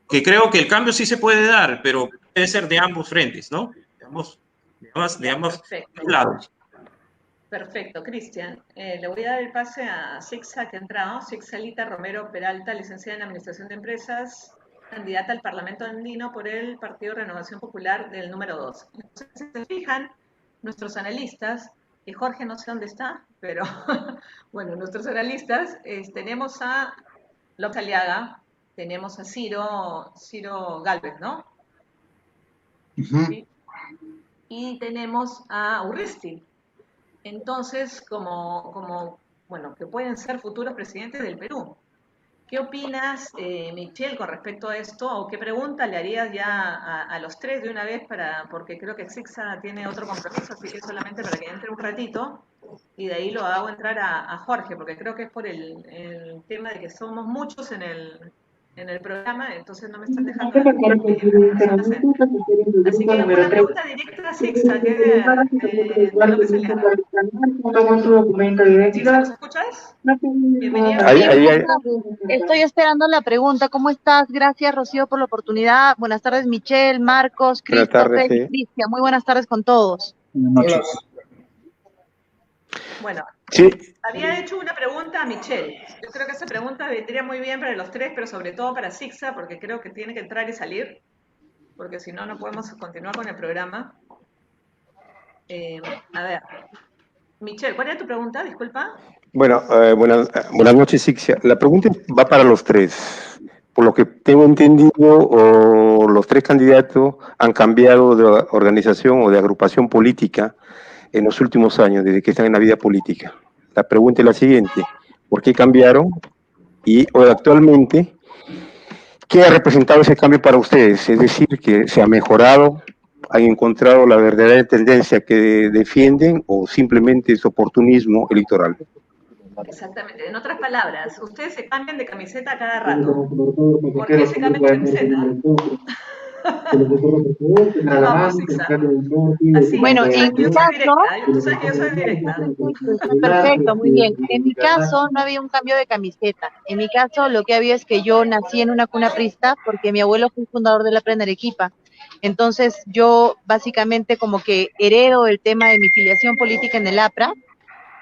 que creo que el cambio sí se puede dar, pero puede ser de ambos frentes, ¿no? De ambos lados. Perfecto, Cristian. Le voy a dar el pase a Sixa, que ha entrado. Sixalita Romero Peralta, licenciada en Administración de Empresas, candidata al Parlamento Andino por el Partido Renovación Popular del número 2. Entonces, si se fijan, nuestros analistas, y Jorge no sé dónde está, pero bueno, nuestros analistas, tenemos a López Aliaga, tenemos a Ciro Gálvez, ¿no? ¿Sí? Y tenemos a Urresti. Entonces, bueno, que pueden ser futuros presidentes del Perú. ¿Qué opinas, Michelle, con respecto a esto? ¿O qué pregunta le harías ya a los tres de una vez? Porque creo que Sixa tiene otro compromiso, así que solamente para que entre un ratito. Y de ahí lo hago entrar a Jorge, porque creo que es por el tema de que somos muchos en el programa, entonces no me están dejando. Así que una pregunta directa a Sixa, que de López Aliaga. Sixa, ¿nos escuchas? Bienvenido. Estoy esperando la pregunta. ¿Cómo estás? Gracias, Rocío, por la oportunidad. Buenas tardes, Michelle, Marcos, Christopher, Cristian. Muy buenas tardes con todos. Buenas noches. Bueno, sí. Había hecho una pregunta a Michelle. Yo creo que esa pregunta vendría muy bien para los tres, pero sobre todo para Sixa, porque creo que tiene que entrar y salir, porque si no, no podemos continuar con el programa. A ver, Michelle, ¿cuál era tu pregunta? Disculpa. Bueno, buenas noches, Sixa. La pregunta va para los tres. Por lo que tengo entendido, los tres candidatos han cambiado de organización o de agrupación política en los últimos años, desde que están en la vida política. La pregunta es la siguiente: ¿por qué cambiaron? Y actualmente, ¿qué ha representado ese cambio para ustedes? Es decir, ¿que se ha mejorado? ¿Han encontrado la verdadera tendencia que defienden o simplemente es oportunismo electoral? Exactamente. En otras palabras, ustedes se cambian de camiseta cada rato. ¿Por qué se cambian de camiseta? Vamos, así, bueno, en mi caso, tú sabes que yo soy directa. Perfecto, muy bien. En mi caso no había un cambio de camiseta. En mi caso lo que había es que yo nací en una cuna prista porque mi abuelo fue el fundador de la APRA en Arequipa. Entonces yo básicamente como que heredo el tema de mi filiación política en el APRA,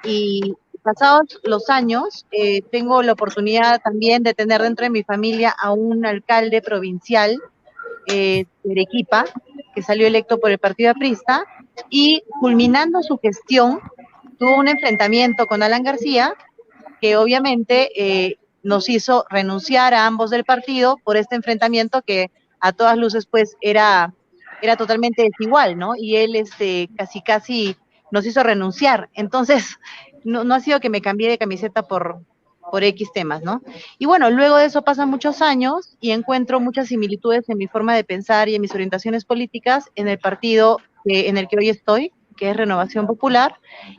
y pasados los años tengo la oportunidad también de tener dentro de mi familia a un alcalde provincial de Arequipa, que salió electo por el partido aprista, y culminando su gestión, tuvo un enfrentamiento con Alan García, que obviamente nos hizo renunciar a ambos del partido por este enfrentamiento que a todas luces pues era totalmente desigual, ¿no? Y él casi nos hizo renunciar. Entonces, no ha sido que me cambié de camiseta por X temas, ¿no? Y bueno, luego de eso pasan muchos años y encuentro muchas similitudes en mi forma de pensar y en mis orientaciones políticas en el partido en el que hoy estoy, que es Renovación Popular,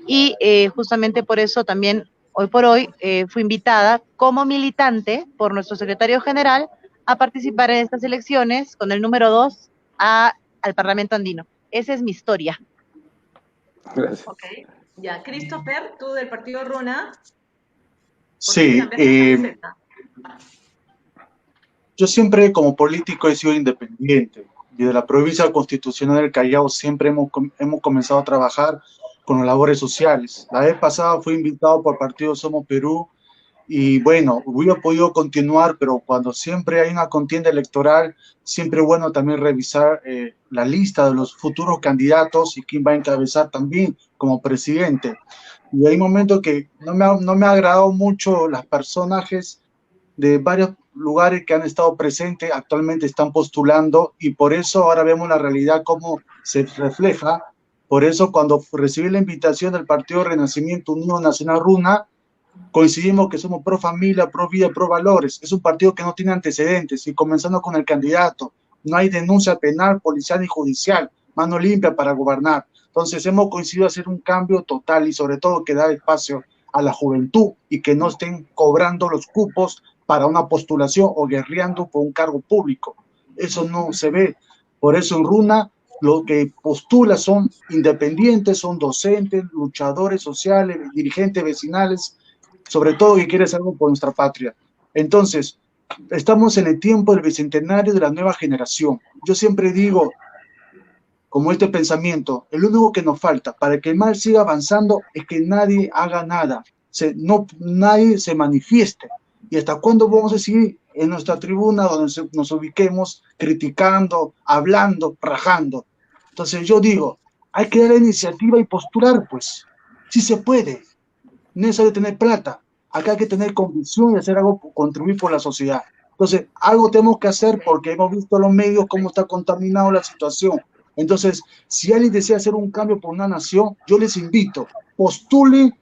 y justamente por eso también hoy por hoy fui invitada como militante por nuestro secretario general a participar en estas elecciones con el número 2 al Parlamento Andino. Esa es mi historia. Gracias. Ok, ya, Christopher, tú del partido Runa. Sí, yo siempre como político he sido independiente. Desde la provincia constitucional del Callao siempre hemos comenzado a trabajar con las labores sociales. La vez pasada fui invitado por el partido Somos Perú y bueno, hubiera podido continuar, pero cuando siempre hay una contienda electoral, siempre es bueno también revisar la lista de los futuros candidatos y quién va a encabezar también como presidente. Y hay momentos que no me ha agradado mucho los personajes de varios lugares que han estado presentes, actualmente están postulando, y por eso ahora vemos la realidad cómo se refleja. Por eso cuando recibí la invitación del Partido Renacimiento Unido Nacional Runa, coincidimos que somos pro familia, pro vida, pro valores. Es un partido que no tiene antecedentes, y comenzando con el candidato, no hay denuncia penal, policial ni judicial, mano limpia para gobernar. Entonces hemos coincidido a hacer un cambio total y sobre todo que da espacio a la juventud y que no estén cobrando los cupos para una postulación o guerreando por un cargo público. Eso no se ve. Por eso en Runa lo que postula son independientes, son docentes, luchadores sociales, dirigentes vecinales, sobre todo que quieren hacer algo por nuestra patria. Entonces, estamos en el tiempo del bicentenario de la nueva generación. Yo siempre digo, como este pensamiento, el único que nos falta para que el mal siga avanzando es que nadie haga nada, nadie se manifieste. ¿Y hasta cuándo vamos a seguir en nuestra tribuna donde nos ubiquemos criticando, hablando, rajando? Entonces yo digo, hay que dar la iniciativa y postular, pues. Sí se puede. No es necesario tener plata. Acá hay que tener convicción y hacer algo, contribuir por la sociedad. Entonces, algo tenemos que hacer porque hemos visto en los medios cómo está contaminada la situación. Entonces, si alguien desea hacer un cambio por una nación, yo les invito, postulen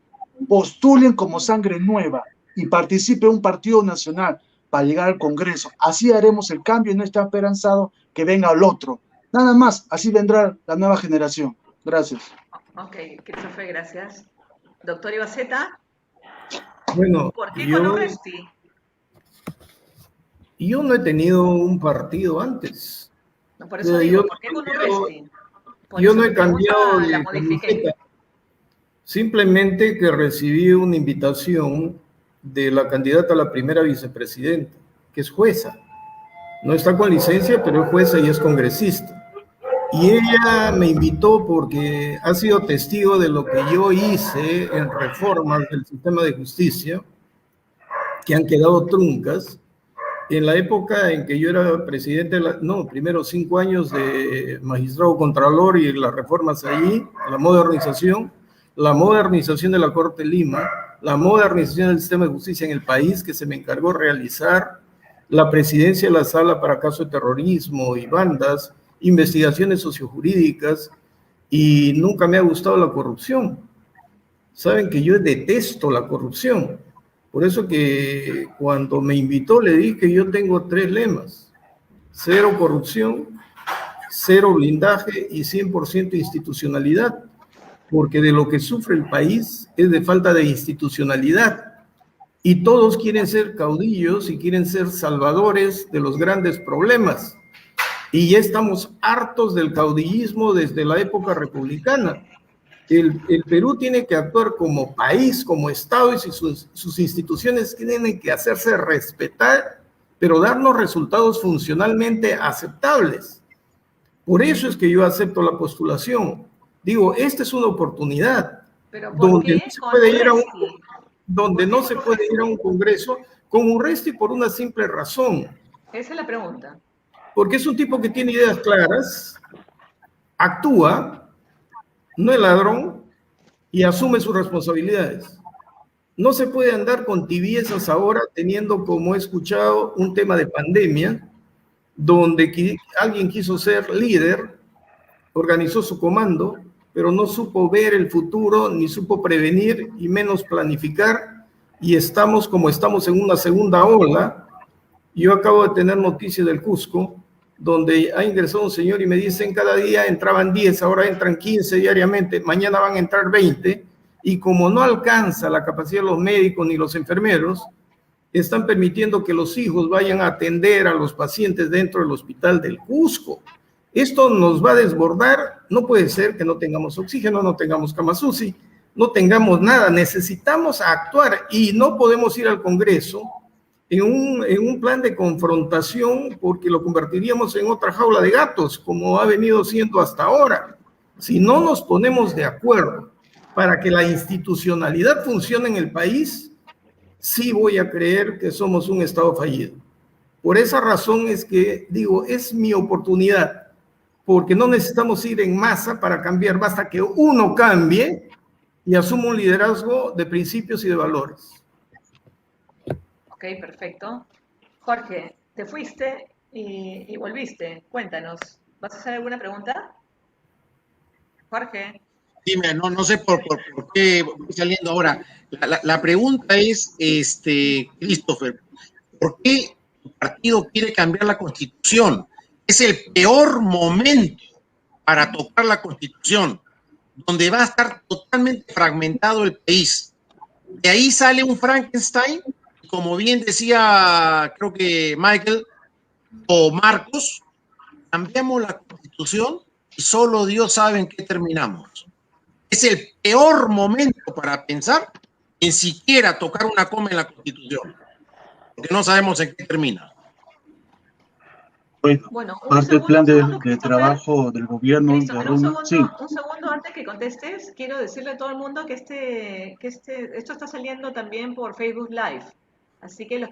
como sangre nueva y participen en un partido nacional para llegar al Congreso. Así haremos el cambio y no está esperanzado que venga el otro. Nada más, así vendrá la nueva generación. Gracias. Ok, Christopher, gracias. Doctor Ibaceta, Bueno, ¿por qué con Urresti? yo no he tenido un partido antes. No, por eso digo, ¿por qué con Urresti? Yo no he cambiado de camiseta. Simplemente que recibí una invitación de la candidata a la primera vicepresidenta, que es jueza. No está con licencia, pero es jueza y es congresista. Y ella me invitó porque ha sido testigo de lo que yo hice en reformas del sistema de justicia, que han quedado truncas. En la época en que yo era presidente, primero 5 años de magistrado contralor y las reformas allí, la modernización de la Corte de Lima, la modernización del sistema de justicia en el país, que se me encargó realizar, la presidencia de la Sala para casos de terrorismo y bandas, investigaciones sociojurídicas, y nunca me ha gustado la corrupción. Saben que yo detesto la corrupción. Por eso que cuando me invitó le dije que yo tengo 3 lemas: 0 corrupción, 0 blindaje y 100% institucionalidad, porque de lo que sufre el país es de falta de institucionalidad. Y todos quieren ser caudillos y quieren ser salvadores de los grandes problemas. Y ya estamos hartos del caudillismo desde la época republicana. El Perú tiene que actuar como país, como Estado, y sus instituciones tienen que hacerse respetar, pero darnos resultados funcionalmente aceptables. Por eso es que yo acepto la postulación. Digo, esta es una oportunidad donde no se puede ir a un congreso con Urresti por una simple razón. Esa es la pregunta. Porque es un tipo que tiene ideas claras, actúa, no es ladrón y asume sus responsabilidades. No se puede andar con tibiezas ahora teniendo, como he escuchado, un tema de pandemia, donde alguien quiso ser líder, organizó su comando, pero no supo ver el futuro, ni supo prevenir, y menos planificar, y estamos como estamos en una segunda ola. Yo acabo de tener noticias del Cusco, donde ha ingresado un señor y me dicen cada día entraban 10, ahora entran 15 diariamente, mañana van a entrar 20, y como no alcanza la capacidad de los médicos ni los enfermeros, están permitiendo que los hijos vayan a atender a los pacientes dentro del hospital del Cusco. Esto nos va a desbordar. No puede ser que no tengamos oxígeno, no tengamos camas UCI, no tengamos nada. Necesitamos actuar y no podemos ir al Congreso en un plan de confrontación, porque lo convertiríamos en otra jaula de gatos, como ha venido siendo hasta ahora. Si no nos ponemos de acuerdo para que la institucionalidad funcione en el país, sí voy a creer que somos un Estado fallido. Por esa razón es que digo, es mi oportunidad, porque no necesitamos ir en masa para cambiar, basta que uno cambie y asuma un liderazgo de principios y de valores. Ok, perfecto. Jorge, te fuiste y volviste. Cuéntanos, ¿vas a hacer alguna pregunta? Jorge. Dime, no sé por qué voy saliendo ahora. La pregunta es, Christopher, ¿por qué tu partido quiere cambiar la Constitución? Es el peor momento para tocar la Constitución, donde va a estar totalmente fragmentado el país. De ahí sale un Frankenstein, como bien decía, creo que Michael o Marcos, cambiamos la Constitución y solo Dios sabe en qué terminamos. Es el peor momento para pensar en siquiera tocar una coma en la Constitución, porque no sabemos en qué termina. Bueno, Bueno, parte del plan un segundo, de Christopher. trabajo del gobierno de Christopher, Runa. Sí, un segundo antes que contestes, quiero decirle a todo el mundo que esto está saliendo también por Facebook Live. Así que los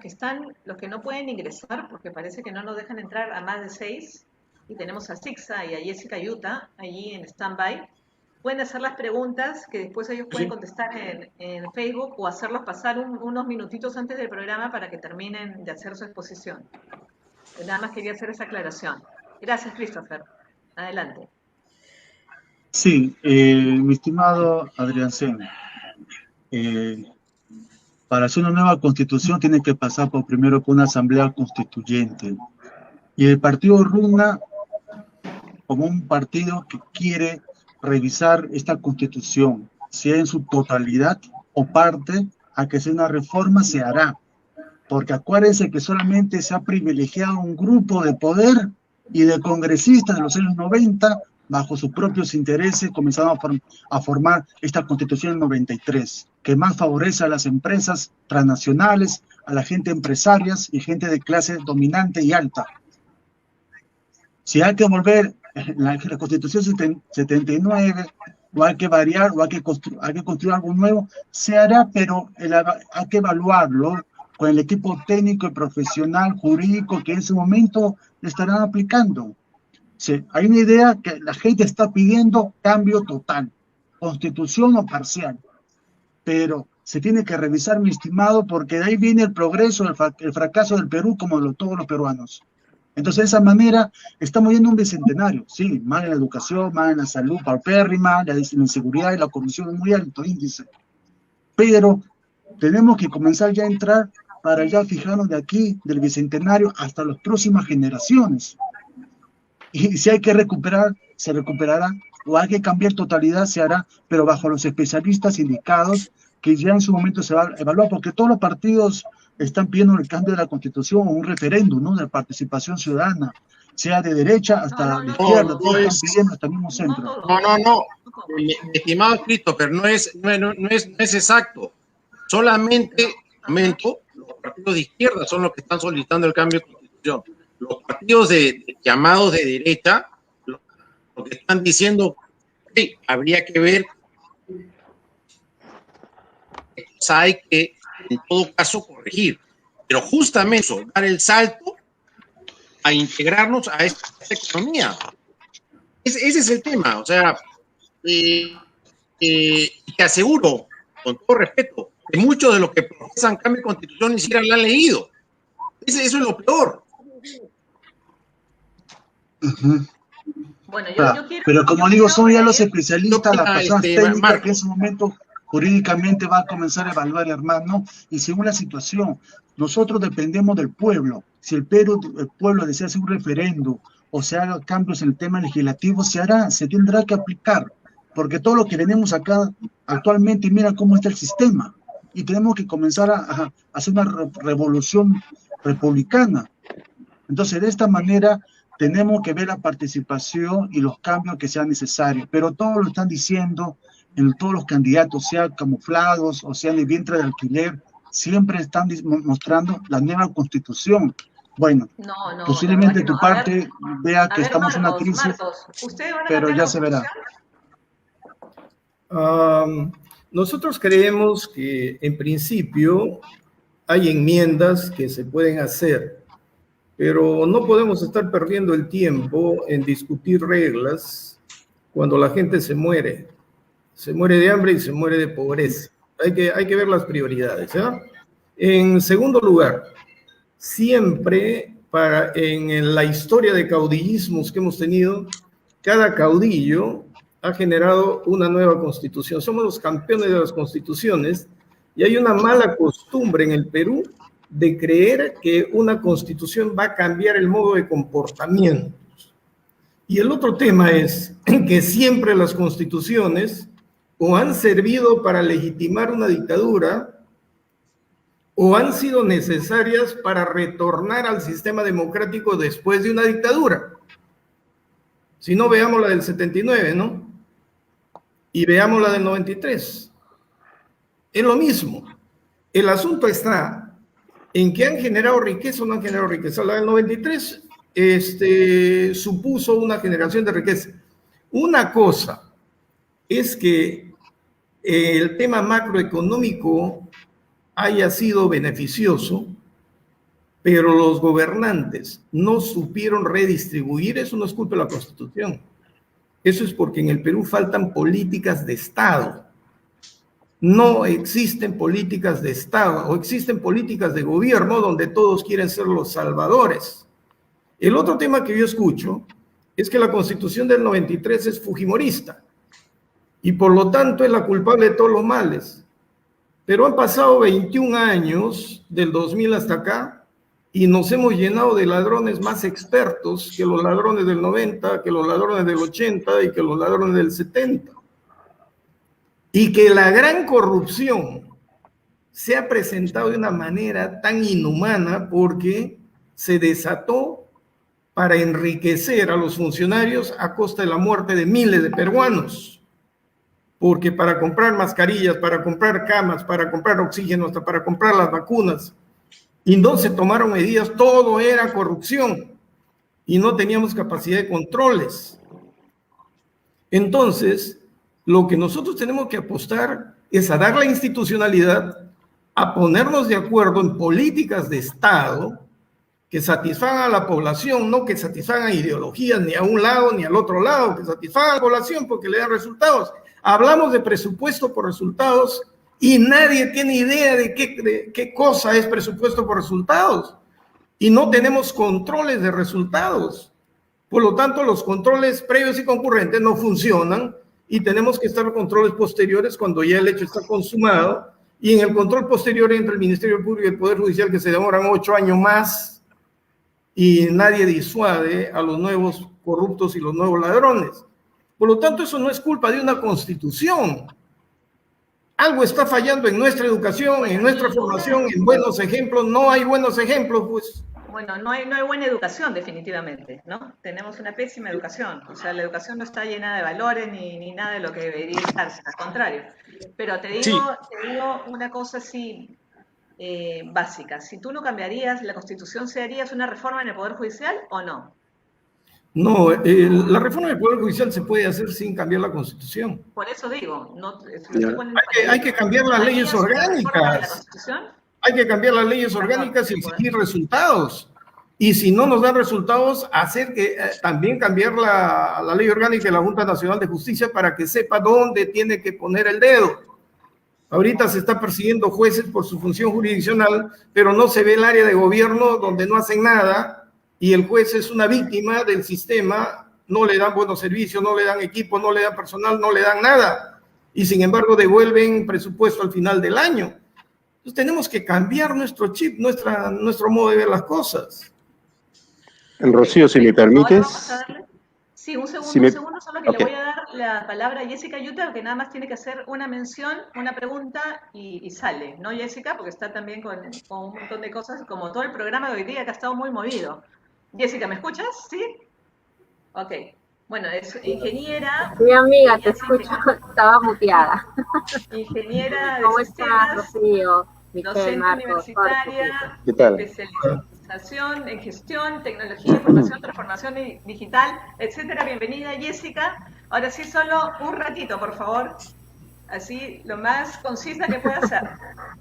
que no pueden ingresar, porque parece que no nos dejan entrar a más de 6, y tenemos a Sixa y a Jessica Yuta allí en standby, pueden hacer las preguntas que después ellos pueden contestar en Facebook o hacerlos pasar unos minutitos antes del programa para que terminen de hacer su exposición. Nada más quería hacer esa aclaración. Gracias, Christopher. Adelante. sí, mi estimado Adrián Sen, para hacer una nueva constitución tiene que pasar primero por una asamblea constituyente. Y el partido Runa, como un partido que quiere revisar esta constitución, sea en su totalidad o parte, a que sea una reforma, se hará. Porque acuérdense que solamente se ha privilegiado un grupo de poder y de congresistas de los años 90, bajo sus propios intereses, comenzaron a formar esta constitución en 93, que más favorece a las empresas transnacionales, a la gente empresarias y gente de clase dominante y alta. Si hay que volver la Constitución 79, o hay que variar, o hay que construir algo nuevo, se hará, pero hay que evaluarlo con el equipo técnico y profesional jurídico que en ese momento le estarán aplicando. Sí, hay una idea que la gente está pidiendo cambio total, constitución o parcial, pero se tiene que revisar, mi estimado, porque de ahí viene el progreso, el fracaso del Perú, como de todos los peruanos. Entonces, de esa manera, estamos yendo a un bicentenario. Sí, mal en la educación, mal en la salud, paupérrima, la inseguridad y la corrupción es muy alto índice. Pero tenemos que comenzar ya a entrar para ya fijarnos de aquí, del bicentenario, hasta las próximas generaciones. Y si hay que recuperar, se recuperará, o hay que cambiar totalidad, se hará, pero bajo los especialistas indicados, que ya en su momento se va a evaluar, porque todos los partidos están pidiendo el cambio de la Constitución o un referéndum, ¿no?, de participación ciudadana, sea de derecha hasta de izquierda, todos están pidiendo hasta el mismo centro. No, mi estimado Christopher, no es exacto. Solamente, los partidos de izquierda son los que están solicitando el cambio de Constitución. Los partidos llamados de derecha, lo que están diciendo, sí, habría que ver, hay que en todo caso corregir, pero justamente eso, dar el salto a integrarnos a esta economía. Ese es el tema, o sea, te aseguro, con todo respeto, que muchos de los que profesan cambio de constitución ni siquiera la han leído. Eso es lo peor. Bueno, pero como digo, son ya los especialistas, las personas técnicas que en ese momento jurídicamente va a comenzar a evaluar, hermano, y según la situación, nosotros dependemos del pueblo. Si el pueblo desea hacer un referendo o se haga cambios en el tema legislativo, se hará, se tendrá que aplicar, porque todo lo que tenemos acá actualmente, mira cómo está el sistema, y tenemos que comenzar a hacer una revolución republicana. Entonces, de esta manera, tenemos que ver la participación y los cambios que sean necesarios, pero todos lo están diciendo, en todos los candidatos, sean camuflados o sean de vientre de alquiler, siempre están mostrando la nueva constitución. Bueno, posiblemente tu parte vea que estamos en una crisis, pero ya se verá. Nosotros creemos que en principio hay enmiendas que se pueden hacer, pero no podemos estar perdiendo el tiempo en discutir reglas cuando la gente se muere de hambre y se muere de pobreza. Hay que ver las prioridades, ¿eh? En segundo lugar, siempre en la historia de caudillismos que hemos tenido, cada caudillo ha generado una nueva constitución. Somos los campeones de las constituciones y hay una mala costumbre en el Perú de creer que una constitución va a cambiar el modo de comportamiento. Y el otro tema es que siempre las constituciones o han servido para legitimar una dictadura o han sido necesarias para retornar al sistema democrático después de una dictadura. Si no, veamos la del 79, ¿no? Y veamos la del 93. Es lo mismo. El asunto está en que han generado riqueza o no han generado riqueza. La del 93 supuso una generación de riqueza. Una cosa es que el tema macroeconómico haya sido beneficioso, pero los gobernantes no supieron redistribuir. Eso no es culpa de la Constitución. Eso es porque en el Perú faltan políticas de Estado. No existen políticas de Estado, o existen políticas de gobierno donde todos quieren ser los salvadores. El otro tema que yo escucho es que la Constitución del 93 es fujimorista y por lo tanto es la culpable de todos los males. Pero han pasado 21 años, del 2000 hasta acá, y nos hemos llenado de ladrones más expertos que los ladrones del 90, que los ladrones del 80 y que los ladrones del 70. Y que la gran corrupción se ha presentado de una manera tan inhumana porque se desató para enriquecer a los funcionarios a costa de la muerte de miles de peruanos. Porque para comprar mascarillas, para comprar camas, para comprar oxígeno, hasta para comprar las vacunas, y no se tomaron medidas, todo era corrupción y no teníamos capacidad de controles. Entonces, lo que nosotros tenemos que apostar es a dar la institucionalidad, a ponernos de acuerdo en políticas de Estado que satisfagan a la población, no que satisfagan ideologías ni a un lado ni al otro lado, que satisfagan a la población porque le dan resultados. Hablamos de presupuesto por resultados y nadie tiene idea de qué cosa es presupuesto por resultados. Y no tenemos controles de resultados. Por lo tanto, los controles previos y concurrentes no funcionan y tenemos que estar en controles posteriores cuando ya el hecho está consumado. Y en el control posterior entra el Ministerio Público y el Poder Judicial, que se demoran 8 años más y nadie disuade a los nuevos corruptos y los nuevos ladrones. Por lo tanto, eso no es culpa de una Constitución. Algo está fallando en nuestra educación, en nuestra formación, en buenos ejemplos. No hay buenos ejemplos, pues. Bueno, no hay buena educación, definitivamente, ¿no? Tenemos una pésima educación. O sea, la educación no está llena de valores ni nada de lo que debería estarse, al contrario. Pero te digo una cosa así básica. Si tú no cambiarías la Constitución, ¿se harías una reforma en el Poder Judicial o no? No, la reforma del Poder Judicial se puede hacer sin cambiar la Constitución. Por eso digo, hay que cambiar las leyes orgánicas. Hay que cambiar las leyes orgánicas y exigir resultados. Y si no nos dan resultados, hacer que también cambiar la ley orgánica de la Junta Nacional de Justicia para que sepa dónde tiene que poner el dedo. Ahorita se está persiguiendo jueces por su función jurisdiccional, pero no se ve el área de gobierno donde no hacen nada y el juez es una víctima del sistema, no le dan buenos servicios, no le dan equipo, no le dan personal, no le dan nada. Y sin embargo devuelven presupuesto al final del año. Entonces tenemos que cambiar nuestro chip, nuestro modo de ver las cosas. Rocío, si me permites. Sí, un segundo, solo que le voy a dar la palabra a Jessica Yuta, que nada más tiene que hacer una mención, una pregunta y sale, ¿no, Jessica? Porque está también con un montón de cosas, como todo el programa de hoy día que ha estado muy movido. Jessica, ¿me escuchas? ¿Sí? Ok. Bueno, es ingeniera. Sí, amiga, te escucho, estaba muteada. Ingeniera de ¿Cómo sistemas, estás, Rocío? docente universitaria, ¿Qué tal? Especialización en gestión, tecnología, información, transformación digital, etcétera. Bienvenida, Jessica. Ahora sí, solo un ratito, por favor. Así, lo más concisa que pueda ser.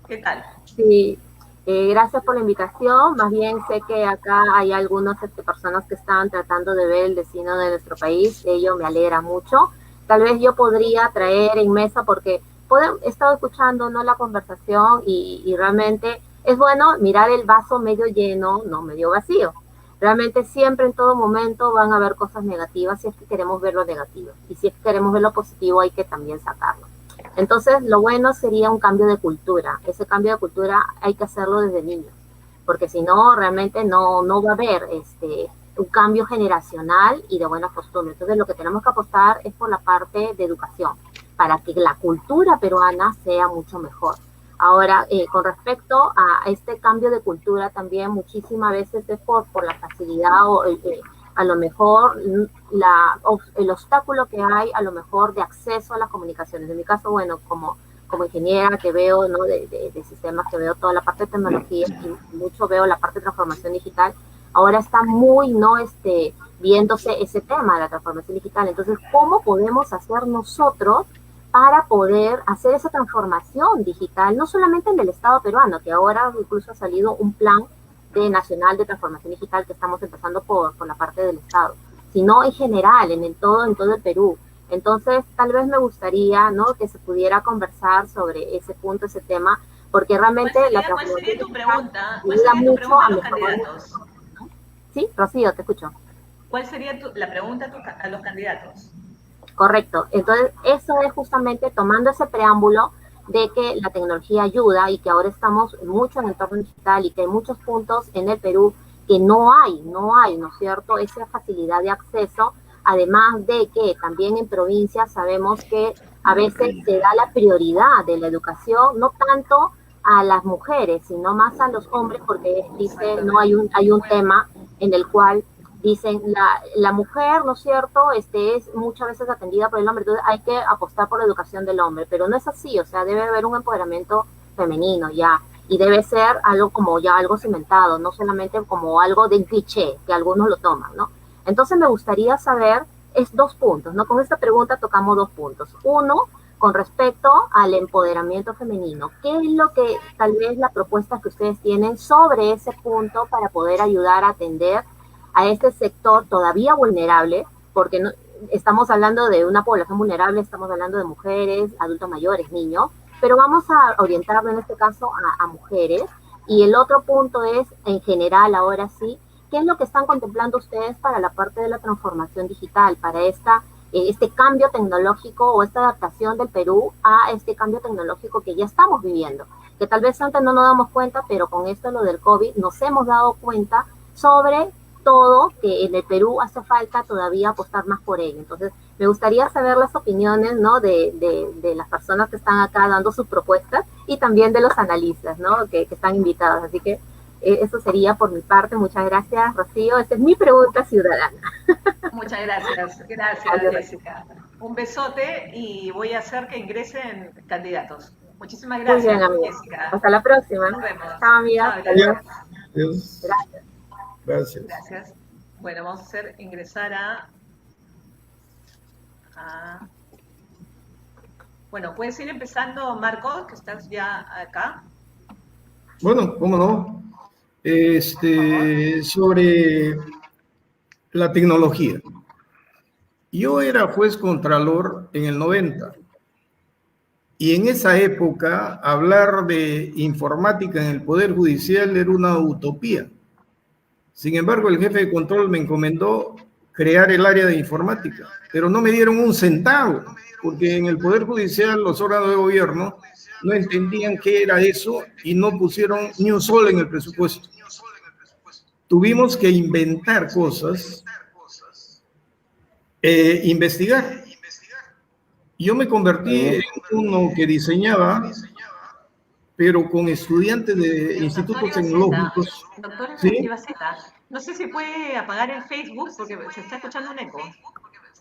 ¿Qué tal? Sí, gracias por la invitación. Más bien sé que acá hay algunas personas que estaban tratando de ver el destino de nuestro país. Ello me alegra mucho. Tal vez yo podría traer en mesa, porque he estado escuchando, ¿no?, la conversación y realmente es bueno mirar el vaso medio lleno, no medio vacío. Realmente siempre, en todo momento, van a haber cosas negativas si es que queremos ver lo negativo. Y si es que queremos ver lo positivo, hay que también sacarlo. Entonces, lo bueno sería un cambio de cultura. Ese cambio de cultura hay que hacerlo desde niños, porque si no, realmente no va a haber un cambio generacional y de buenas costumbres. Entonces, lo que tenemos que apostar es por la parte de educación, para que la cultura peruana sea mucho mejor. Ahora, con respecto a este cambio de cultura, también muchísimas veces es por la facilidad o a lo mejor el obstáculo que hay a lo mejor de acceso a las comunicaciones. En mi caso, bueno, como ingeniera que veo, ¿no?, de sistemas, que veo toda la parte de tecnología y mucho veo la parte de transformación digital. ahora está muy, ¿no? Viéndose ese tema de la transformación digital. Entonces, ¿cómo podemos hacer nosotros para poder hacer esa transformación digital, no solamente en el Estado peruano, que ahora incluso ha salido un plan nacional de transformación digital que estamos empezando por la parte del Estado, sino en general, en todo el Perú? Entonces, tal vez me gustaría, ¿no?, que se pudiera conversar sobre ese punto, ese tema, porque realmente ¿Cuál sería tu pregunta? ¿Cuál ayuda sería tu mucho pregunta a a los mejorar. candidatos? Sí, Rocío, te escucho. ¿Cuál sería la pregunta a los candidatos? Correcto. Entonces, eso es justamente tomando ese preámbulo de que la tecnología ayuda y que ahora estamos mucho en el entorno digital y que hay muchos puntos en el Perú que no hay, ¿no es cierto?, esa facilidad de acceso, además de que también en provincias sabemos que a veces se da la prioridad de la educación, no tanto a las mujeres, sino más a los hombres, porque dice, no hay un tema en el cual dicen la mujer, ¿no es cierto?, es muchas veces atendida por el hombre, entonces hay que apostar por la educación del hombre, pero no es así, o sea, debe haber un empoderamiento femenino ya, y debe ser algo como ya algo cimentado, no solamente como algo de cliché, que algunos lo toman, ¿no? Entonces me gustaría saber, es 2 puntos, ¿no? Con esta pregunta tocamos 2 puntos. Uno, con respecto al empoderamiento femenino, ¿qué es lo que tal vez la propuesta que ustedes tienen sobre ese punto para poder ayudar a atender a este sector todavía vulnerable? Porque no, estamos hablando de una población vulnerable, estamos hablando de mujeres, adultos mayores, niños, pero vamos a orientarlo en este caso a mujeres. Y el otro punto es, en general, ahora sí, ¿qué es lo que están contemplando ustedes para la parte de la transformación digital, para este cambio tecnológico o esta adaptación del Perú a este cambio tecnológico que ya estamos viviendo? Que tal vez antes no nos damos cuenta, pero con esto, lo del COVID, nos hemos dado cuenta sobre todo que en el Perú hace falta todavía apostar más por ello. Entonces, me gustaría saber las opiniones, ¿no?, de las personas que están acá dando sus propuestas y también de los analistas, ¿no?, que están invitados. Así que eso sería por mi parte. Muchas gracias, Rocío. Esa es mi pregunta ciudadana. Muchas gracias. Gracias, Jessica. Un besote y voy a hacer que ingresen candidatos. Muchísimas gracias, muy bien, amiga. Jessica. Hasta la próxima. Nos vemos. Chao, amiga. Chao, Adiós. Gracias. Gracias. Gracias. Bueno, vamos a hacer ingresar a... Bueno, puedes ir empezando, Marcos, que estás ya acá. Bueno, cómo no. Sobre la tecnología. Yo era juez contralor en el 90 y en esa época hablar de informática en el Poder Judicial era una utopía. Sin embargo, el jefe de control me encomendó crear el área de informática, pero no me dieron un centavo, porque en el Poder Judicial los órganos de gobierno no entendían qué era eso y no pusieron ni un sol en el presupuesto. Tuvimos que inventar cosas, investigar. Yo me convertí en uno que diseñaba, pero con estudiantes de institutos tecnológicos. Doctor ¿Sí? Ibaceta, no sé si puede apagar el Facebook porque se está escuchando un eco.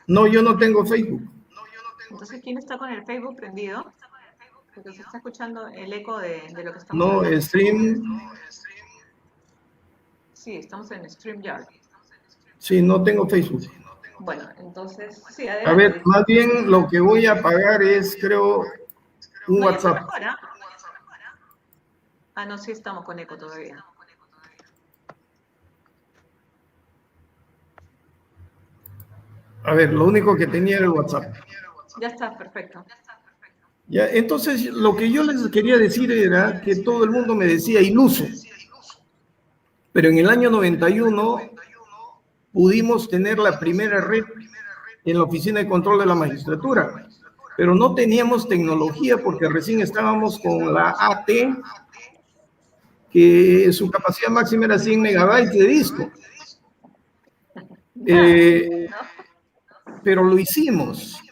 No, yo no tengo Facebook. Entonces, ¿quién está con el Facebook prendido? Porque se está escuchando el eco de lo que estamos No, hablando. stream. Sí, estamos en StreamYard. Sí, no tengo Facebook. Bueno, entonces, sí, adelante. A ver, más bien lo que voy a pagar es, creo, un No, ya está WhatsApp. mejor, ¿ah? No, sí estamos con eco todavía. A ver, lo único que tenía era el WhatsApp. Ya está, perfecto. Ya, entonces, lo que yo les quería decir era que todo el mundo me decía iluso. Pero en el año 91 pudimos tener la primera red en la Oficina de Control de la Magistratura, pero no teníamos tecnología porque recién estábamos con la AT, que su capacidad máxima era 100 megabytes de disco. Pero lo hicimos,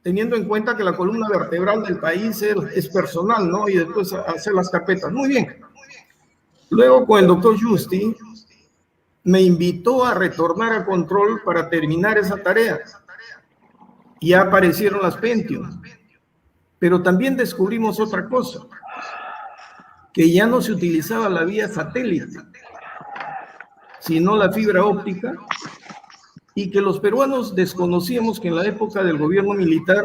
teniendo en cuenta que la columna vertebral del país es personal, ¿no? Y después hacer las carpetas. Muy bien. Luego, con el doctor Justi, me invitó a retornar a control para terminar esa tarea. Ya aparecieron las Pentium. Pero también descubrimos otra cosa, que ya no se utilizaba la vía satélite. sino la fibra óptica, y que los peruanos desconocíamos que en la época del gobierno militar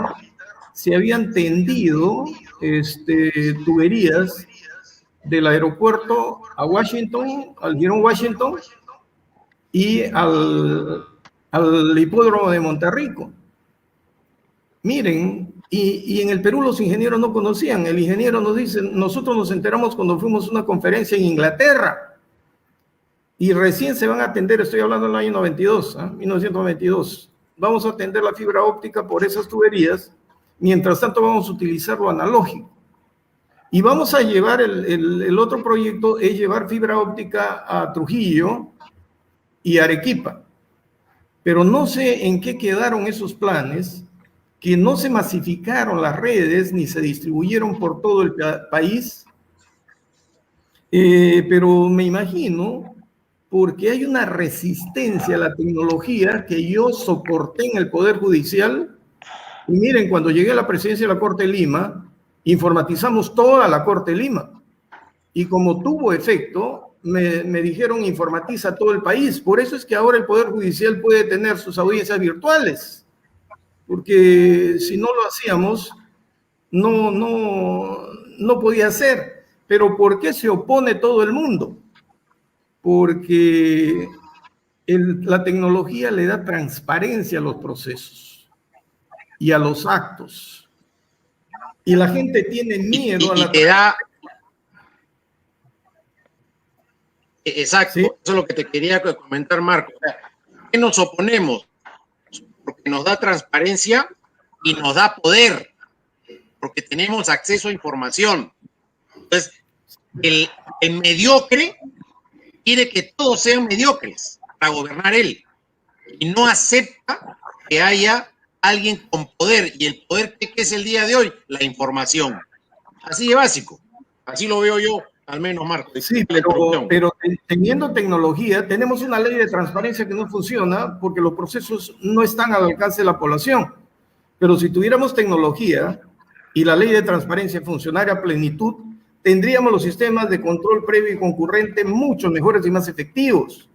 se habían tendido tuberías del aeropuerto a Washington, al Girón Washington, y al hipódromo de Monterrico. Miren, y en el Perú los ingenieros no conocían. El ingeniero nos dice, nosotros nos enteramos cuando fuimos a una conferencia en Inglaterra, y recién se van a atender, estoy hablando del año 92, 1992, vamos a atender la fibra óptica por esas tuberías, mientras tanto vamos a utilizar lo analógico. Y vamos a llevar, el otro proyecto es llevar fibra óptica a Trujillo y Arequipa. Pero no sé en qué quedaron esos planes, que no se masificaron las redes ni se distribuyeron por todo el país, pero me imagino, porque hay una resistencia a la tecnología que yo soporté en el Poder Judicial. Y miren, cuando llegué a la presidencia de la Corte de Lima, informatizamos toda la Corte de Lima. Y como tuvo efecto, me dijeron informatiza todo el país. Por eso es que ahora el Poder Judicial puede tener sus audiencias virtuales. Porque si no lo hacíamos, no podía ser. Pero ¿por qué se opone todo el mundo? Porque la tecnología le da transparencia a los procesos y a los actos. Y la gente tiene miedo a la transparencia. Exacto, ¿sí? Eso es lo que te quería comentar, Marco. ¿Por qué nos oponemos? Porque nos da transparencia y nos da poder, porque tenemos acceso a información. Entonces, el mediocre quiere que todos sean mediocres para gobernar él y no acepta que haya alguien con poder. Y el poder, ¿qué es el día de hoy? La información. Así de básico. Así lo veo yo, al menos, Marco. Sí, pero teniendo tecnología, tenemos una ley de transparencia que no funciona porque los procesos no están al alcance de la población. Pero si tuviéramos tecnología y la ley de transparencia funcionara a plenitud, tendríamos los sistemas de control previo y concurrente mucho mejores y más efectivos.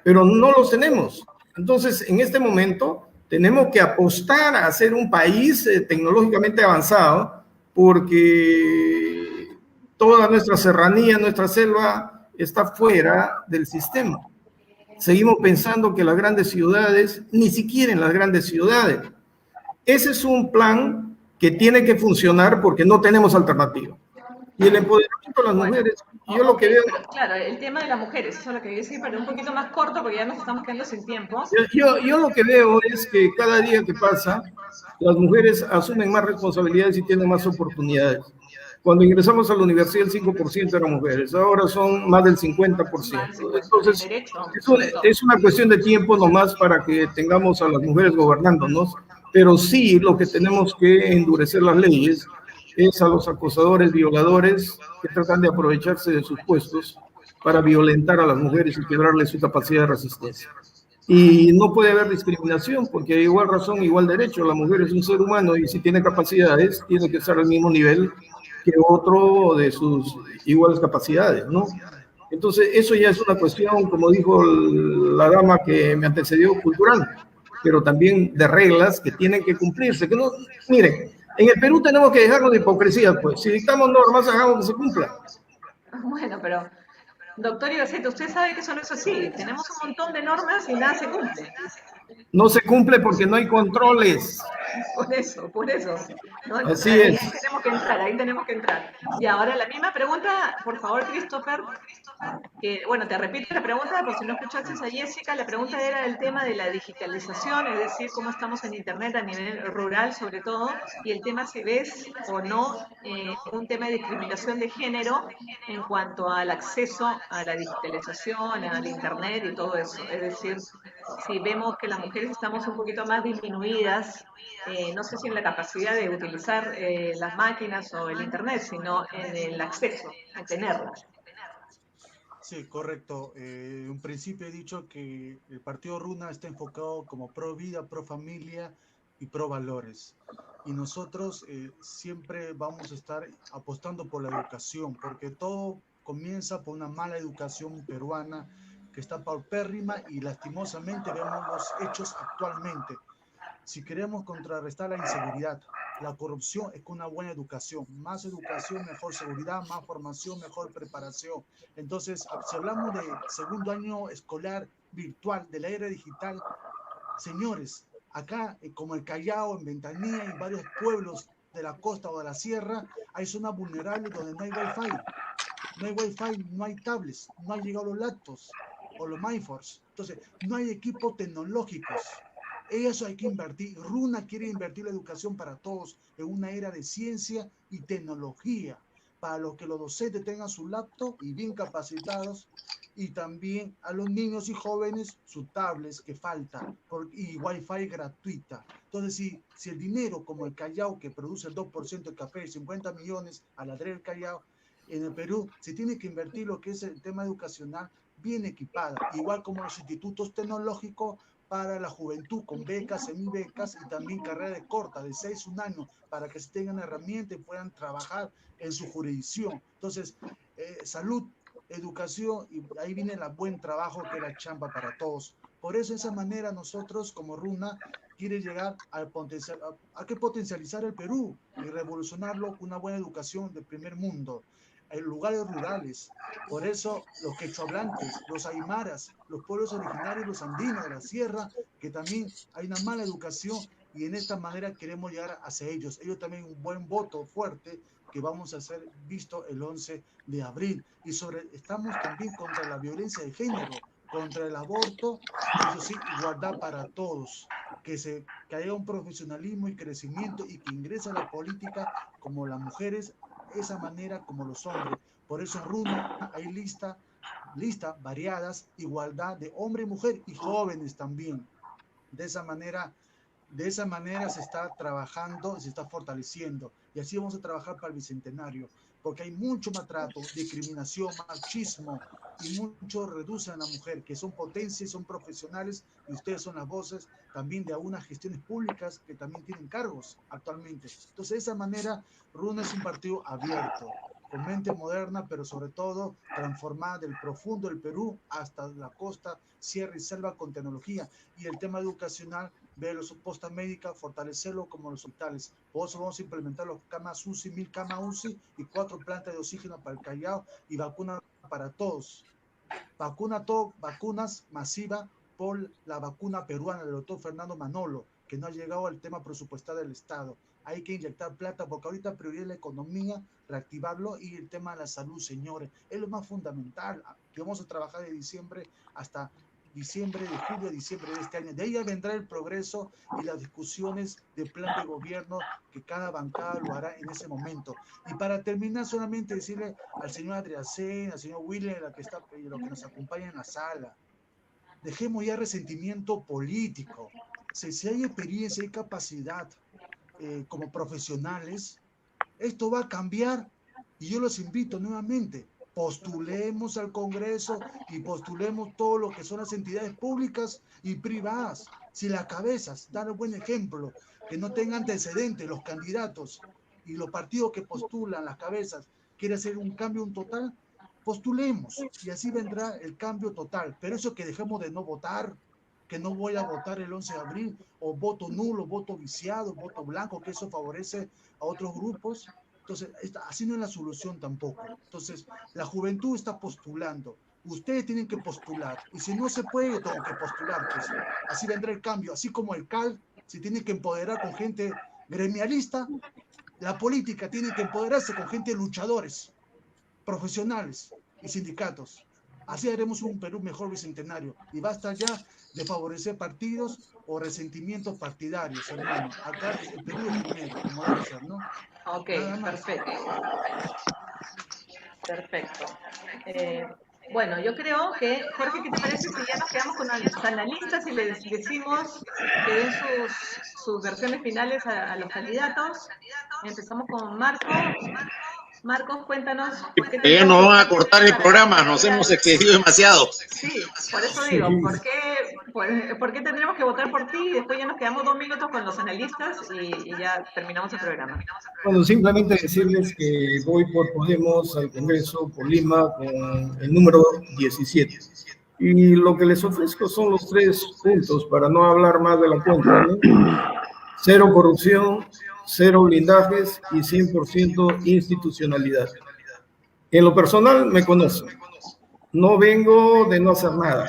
Pero no los tenemos. Entonces, en este momento, tenemos que apostar a ser un país tecnológicamente avanzado, porque toda nuestra serranía, nuestra selva, está fuera del sistema. Seguimos pensando que las grandes ciudades, ni siquiera en las grandes ciudades. Ese es un plan que tiene que funcionar porque no tenemos alternativa. Y el empoderamiento de las mujeres, yo lo que veo... Pero, claro, el tema de las mujeres, eso es lo que yo decía, pero un poquito más corto porque ya nos estamos quedando sin tiempo. Yo lo que veo es que cada día que pasa, las mujeres asumen más responsabilidades y tienen más oportunidades. Cuando ingresamos a la universidad, el 5% eran mujeres, ahora son más del 50%. Entonces, es una cuestión de tiempo nomás para que tengamos a las mujeres gobernándonos, pero sí lo que tenemos que endurecer las leyes es a los acosadores, violadores, que tratan de aprovecharse de sus puestos para violentar a las mujeres y quebrarles su capacidad de resistencia. Y no puede haber discriminación, porque hay igual razón, igual derecho. La mujer es un ser humano y si tiene capacidades, tiene que estar al mismo nivel que otro de sus iguales capacidades, ¿no? Entonces, eso ya es una cuestión, como dijo la dama que me antecedió, cultural, pero también de reglas que tienen que cumplirse. Que no, miren, en el Perú tenemos que dejarnos de hipocresía, pues. Si dictamos normas, hagamos que se cumplan. Bueno, pero, doctor Ibaceto, usted sabe que eso no es así. Tenemos un montón de normas y nada se cumple. No se cumple porque no hay controles. Por eso. ¿No? Así ahí es. Ahí tenemos que entrar. Y ahora la misma pregunta, por favor, Christopher. Bueno, te repito la pregunta, por si no escuchaste a Jessica, la pregunta era el tema de la digitalización, es decir, cómo estamos en Internet a nivel rural sobre todo, y el tema si ves o no un tema de discriminación de género en cuanto al acceso a la digitalización, al Internet y todo eso. Es decir, si vemos que las mujeres estamos un poquito más disminuidas, no sé si en la capacidad de utilizar las máquinas o el Internet, sino en el acceso a tenerlas. Sí, correcto. En un principio he dicho que el partido Runa está enfocado como pro vida, pro familia y pro valores. Y nosotros siempre vamos a estar apostando por la educación, porque todo comienza por una mala educación peruana que está paupérrima y lastimosamente vemos los hechos actualmente. Si queremos contrarrestar la inseguridad, la corrupción, es con una buena educación. Más educación, mejor seguridad, más formación, mejor preparación. Entonces, si hablamos de segundo año escolar virtual, de la era digital, señores, acá, como el Callao, en Ventanilla y varios pueblos de la costa o de la sierra, hay zonas vulnerables donde no hay wifi. No hay wifi, no hay tablets, no han llegado los laptops o los MyForce. Entonces, no hay equipos tecnológicos. Eso hay que invertir. Runa quiere invertir la educación para todos en una era de ciencia y tecnología, para los que los docentes tengan su laptop y bien capacitados, y también a los niños y jóvenes sus tablets que falta, y wifi gratuita. Entonces, si el dinero, como el Callao, que produce el 2% de café, 50 millones a la del Callao, en el Perú se tiene que invertir lo que es el tema educacional bien equipada, igual como los institutos tecnológicos para la juventud, con becas, semibecas y también carrera de corta, de 6 a 1 año, para que se tengan herramientas y puedan trabajar en su jurisdicción. Entonces, salud, educación, y ahí viene el buen trabajo que es la chamba para todos. Por eso, de esa manera, nosotros como Runa quiere llegar a que potencializar el Perú y revolucionarlo con una buena educación de primer mundo en lugares rurales. Por eso los quechohablantes, los aymaras, los pueblos originarios, los andinos de la sierra, que también hay una mala educación, y en esta manera queremos llegar hacia ellos. Ellos también un buen voto fuerte que vamos a hacer visto el 11 de abril. Y estamos también contra la violencia de género, contra el aborto, eso sí, igualdad para todos. Que haya un profesionalismo y crecimiento, y que ingrese a la política como las mujeres, esa manera como los hombres. Por eso en Runa hay lista variadas, igualdad de hombre y mujer y jóvenes también. De esa manera se está trabajando, se está fortaleciendo, y así vamos a trabajar para el Bicentenario, porque hay mucho maltrato, discriminación, machismo, y mucho reducen a la mujer, que son potencias, son profesionales, y ustedes son las voces también de algunas gestiones públicas que también tienen cargos actualmente. Entonces, de esa manera, Runa es un partido abierto, con mente moderna, pero sobre todo transformada del profundo del Perú hasta la costa, sierra y selva, con tecnología. Y el tema educacional, ver los postas médicas, fortalecerlo como los hospitales. Por eso vamos a implementar los camas UCI, 1000 camas UCI y 4 plantas de oxígeno para el Callao, y vacuna para todos. Vacunas masivas por la vacuna peruana del doctor Fernando Manolo, que no ha llegado al tema presupuestal del Estado. Hay que inyectar plata, porque ahorita prioridad la economía, reactivarlo, y el tema de la salud, señores, es lo más fundamental. Que vamos a trabajar de diciembre hasta de julio a diciembre de este año. De ahí vendrá el progreso y las discusiones de plan de gobierno, que cada bancada lo hará en ese momento. Y para terminar, solamente decirle al señor Adriacén, al señor Willer, lo que nos acompaña en la sala, dejemos ya resentimiento político. Si hay experiencia y capacidad como profesionales, esto va a cambiar, y yo los invito nuevamente: postulemos al Congreso y postulemos todo lo que son las entidades públicas y privadas. Si las cabezas dan un buen ejemplo, que no tengan antecedentes los candidatos, y los partidos que postulan, las cabezas, quieren hacer un cambio, un total, postulemos, y así vendrá el cambio total. Pero eso, que dejemos de no votar, que no voy a votar el 11 de abril, o voto nulo, voto viciado, voto blanco, que eso favorece a otros grupos. Entonces, así no es la solución tampoco. Entonces, la juventud está postulando. Ustedes tienen que postular. Y si no se puede, tengo que postular. Pues así vendrá el cambio. Así como el CAL se tiene que empoderar con gente gremialista, la política tiene que empoderarse con gente luchadores, profesionales y sindicatos. Así haremos un Perú mejor bicentenario. Y basta ya de favorecer partidos o resentimientos partidarios, hermano. Acá el Perú es primero, como debe ser, ¿no? Ok, perfecto. Perfecto. Bueno, yo creo que, Jorge, ¿qué te parece si ya nos quedamos con los analistas y les decimos que den sus versiones finales a los candidatos? Empezamos con Marcos. Marcos, cuéntanos. Ya nos van a cortar el programa, nos hemos excedido demasiado. Sí, por eso digo, ¿por qué tendremos que votar por ti y después ya nos quedamos 2 minutos con los analistas y ya terminamos el programa? Bueno, simplemente decirles que voy por Podemos al Congreso por Lima con el número 17. Y lo que les ofrezco son los 3 puntos, para no hablar más de la cuenta, ¿no? 0 corrupción, 0 blindajes y 100% institucionalidad. En lo personal me conocen. No vengo de no hacer nada.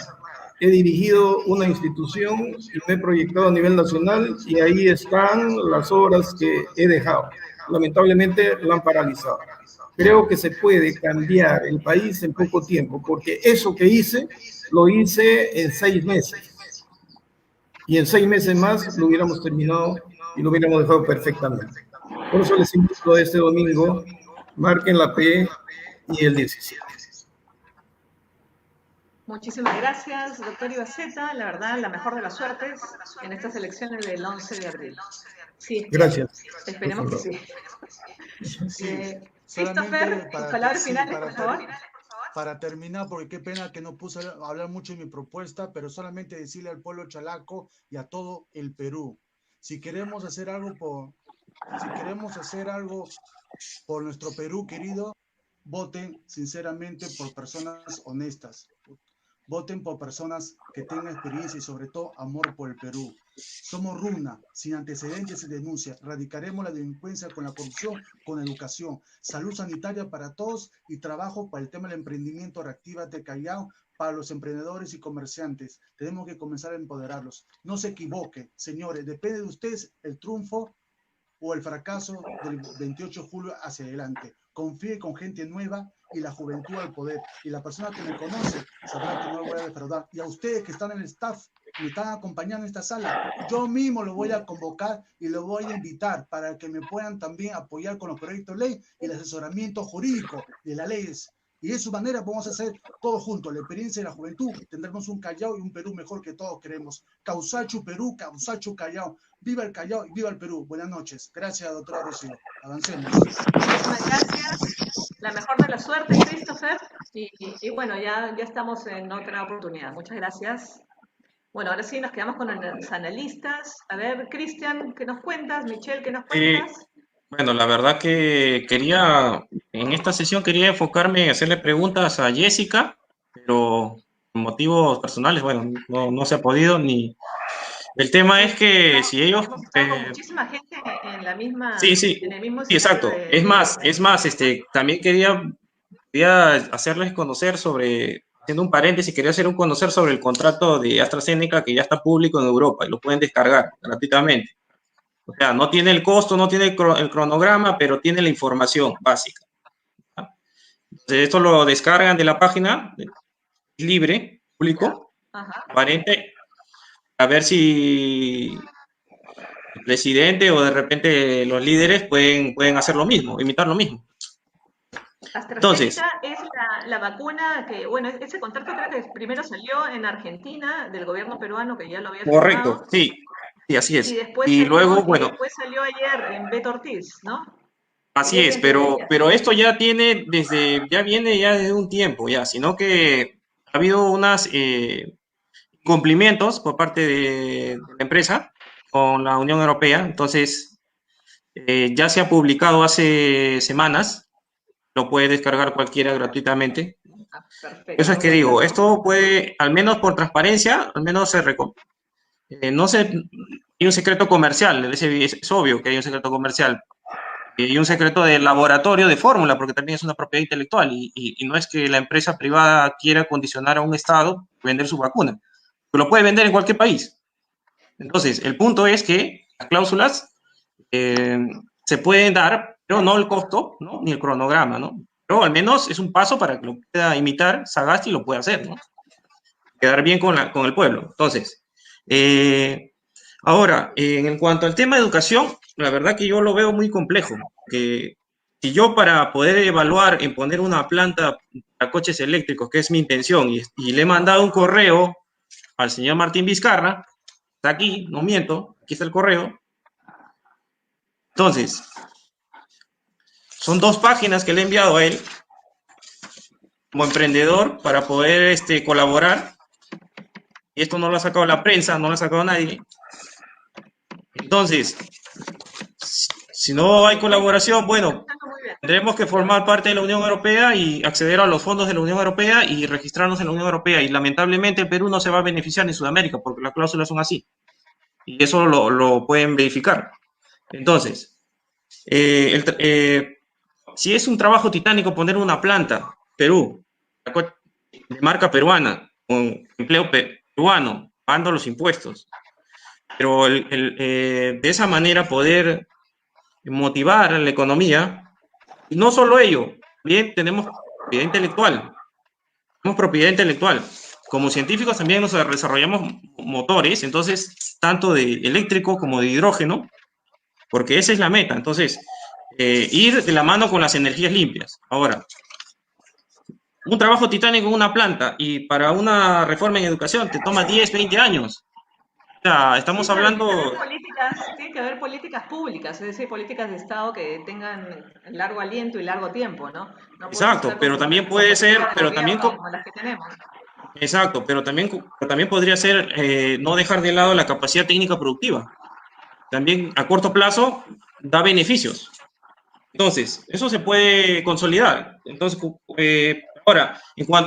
He dirigido una institución y me he proyectado a nivel nacional y ahí están las obras que he dejado. Lamentablemente la han paralizado. Creo que se puede cambiar el país en poco tiempo, porque eso que hice, lo hice en 6 meses. Y en 6 meses más lo hubiéramos terminado y lo hubiéramos dejado perfectamente. Por eso les invito a este domingo, marquen la P y el 17. Muchísimas gracias, doctor Ibaceta. La verdad, la mejor de las suertes en estas elecciones del 11 de abril. Sí, gracias. Esperemos que sí. Solamente palabras finales, por favor. Para terminar, porque qué pena que no puse a hablar mucho en mi propuesta, pero solamente decirle al pueblo chalaco y a todo el Perú, si queremos hacer algo por nuestro Perú querido, voten sinceramente por personas honestas. Voten por personas que tengan experiencia y sobre todo amor por el Perú. Somos RUNA, sin antecedentes y denuncias. Erradicaremos la delincuencia con la corrupción, con educación, salud sanitaria para todos y trabajo para el tema del emprendimiento. Reactívate Callao para los emprendedores y comerciantes. Tenemos que comenzar a empoderarlos. No se equivoquen, señores. Depende de ustedes el triunfo o el fracaso del 28 de julio hacia adelante. Confíe con gente nueva y la juventud al poder. Y la persona que me conoce sabrá que no lo voy a defraudar. Y a ustedes que están en el staff, me están acompañando en esta sala, yo mismo lo voy a convocar y lo voy a invitar para que me puedan también apoyar con los proyectos de ley y el asesoramiento jurídico de las leyes. Y de su manera vamos a hacer todo juntos, la experiencia de la juventud. Tendremos un Callao y un Perú mejor que todos queremos. Causacho Perú, Causacho Callao. Viva el Callao y viva el Perú. Buenas noches. Gracias, doctora Rocío. Avancemos. Muchas gracias. La mejor de la suerte, Christopher. Y bueno, ya estamos en otra oportunidad. Muchas gracias. Bueno, ahora sí nos quedamos con los analistas. A ver, Cristian, ¿qué nos cuentas? Michelle, ¿qué nos cuentas? Bueno, la verdad que en esta sesión quería enfocarme en hacerle preguntas a Jessica, pero por motivos personales, bueno, no se ha podido ni... El tema es que si ellos... muchísima gente en la misma... Sí, en el mismo sí, exacto. Es más, también quería hacerles conocer sobre... Haciendo un paréntesis, quería hacer un conocer sobre el contrato de AstraZeneca que ya está público en Europa y lo pueden descargar gratuitamente. O sea, no tiene el costo, no tiene el cronograma, pero tiene la información básica. Entonces, esto lo descargan de la página, libre, público, transparente, a ver si el presidente o de repente los líderes pueden hacer lo mismo, imitar lo mismo. Entonces, es la vacuna que, bueno, ese contrato creo que primero salió en Argentina, del gobierno peruano, que ya lo había firmado. Correcto, sí. Sí, así es. Y luego, bueno. Después salió ayer en Beto Ortiz, ¿no? Así es, pero esto ya viene desde un tiempo ya, sino que ha habido unos incumplimientos por parte de la empresa con la Unión Europea. Entonces, ya se ha publicado hace semanas, lo puede descargar cualquiera gratuitamente. Eso es que digo, esto puede, al menos por transparencia, al menos no sé, hay un secreto comercial, es obvio que hay un secreto comercial, y un secreto de laboratorio de fórmula, porque también es una propiedad intelectual, y no es que la empresa privada quiera condicionar a un Estado vender su vacuna, pero lo puede vender en cualquier país. Entonces, el punto es que las cláusulas se pueden dar, pero no el costo, ¿no? Ni el cronograma, ¿no? Pero al menos es un paso para que lo pueda imitar Sagasti y lo pueda hacer, ¿no? Quedar bien con el pueblo. Entonces, ahora, en cuanto al tema de educación, la verdad que yo lo veo muy complejo, que si yo para poder evaluar en poner una planta para coches eléctricos, que es mi intención, y le he mandado un correo al señor Martín Vizcarra, está aquí, no miento, aquí está el correo. Entonces, son 2 páginas que le he enviado a él como emprendedor para poder colaborar. Y esto no lo ha sacado la prensa, no lo ha sacado nadie. Entonces, Si no hay colaboración, bueno, Muy bien. tendremos que formar parte de la Unión Europea y acceder a los fondos de la Unión Europea y registrarnos en la Unión Europea. Y lamentablemente el Perú no se va a beneficiar ni Sudamérica porque las cláusulas son así. Y eso lo pueden verificar. Entonces, si es un trabajo titánico poner una planta, Perú, de marca peruana, con empleo peruano, pagando los impuestos, pero de esa manera poder motivar la economía, y no solo ello, también tenemos propiedad intelectual. Como científicos también nos desarrollamos motores, entonces, tanto de eléctrico como de hidrógeno, porque esa es la meta. Entonces, ir de la mano con las energías limpias. Ahora, un trabajo titánico en una planta y para una reforma en educación te toma 10, 20 años. O sea, estamos hablando... Tiene que haber políticas públicas, es decir, políticas de Estado que tengan largo aliento y largo tiempo, ¿no? Exacto, pero también puede ser, pero también... como las que tenemos. Exacto, pero también podría ser no dejar de lado la capacidad técnica productiva. También a corto plazo da beneficios. Entonces, eso se puede consolidar. Entonces, ahora,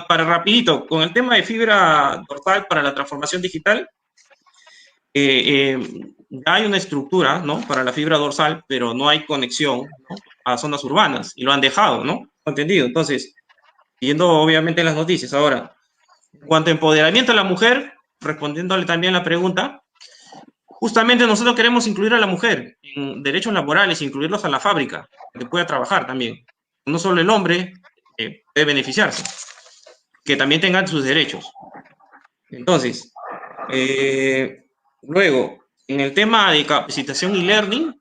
para rapidito, con el tema de fibra dorsal para la transformación digital, ya hay una estructura, ¿no?, para la fibra dorsal, pero no hay conexión, ¿no?, a zonas urbanas, y lo han dejado, ¿no? ¿Entendido? Entonces, siguiendo obviamente las noticias. Ahora, en cuanto a empoderamiento a la mujer, respondiéndole también la pregunta, justamente nosotros queremos incluir a la mujer en derechos laborales, incluirlos a la fábrica, que pueda trabajar también. No solo el hombre puede beneficiarse, que también tengan sus derechos. Entonces, luego, en el tema de capacitación y learning,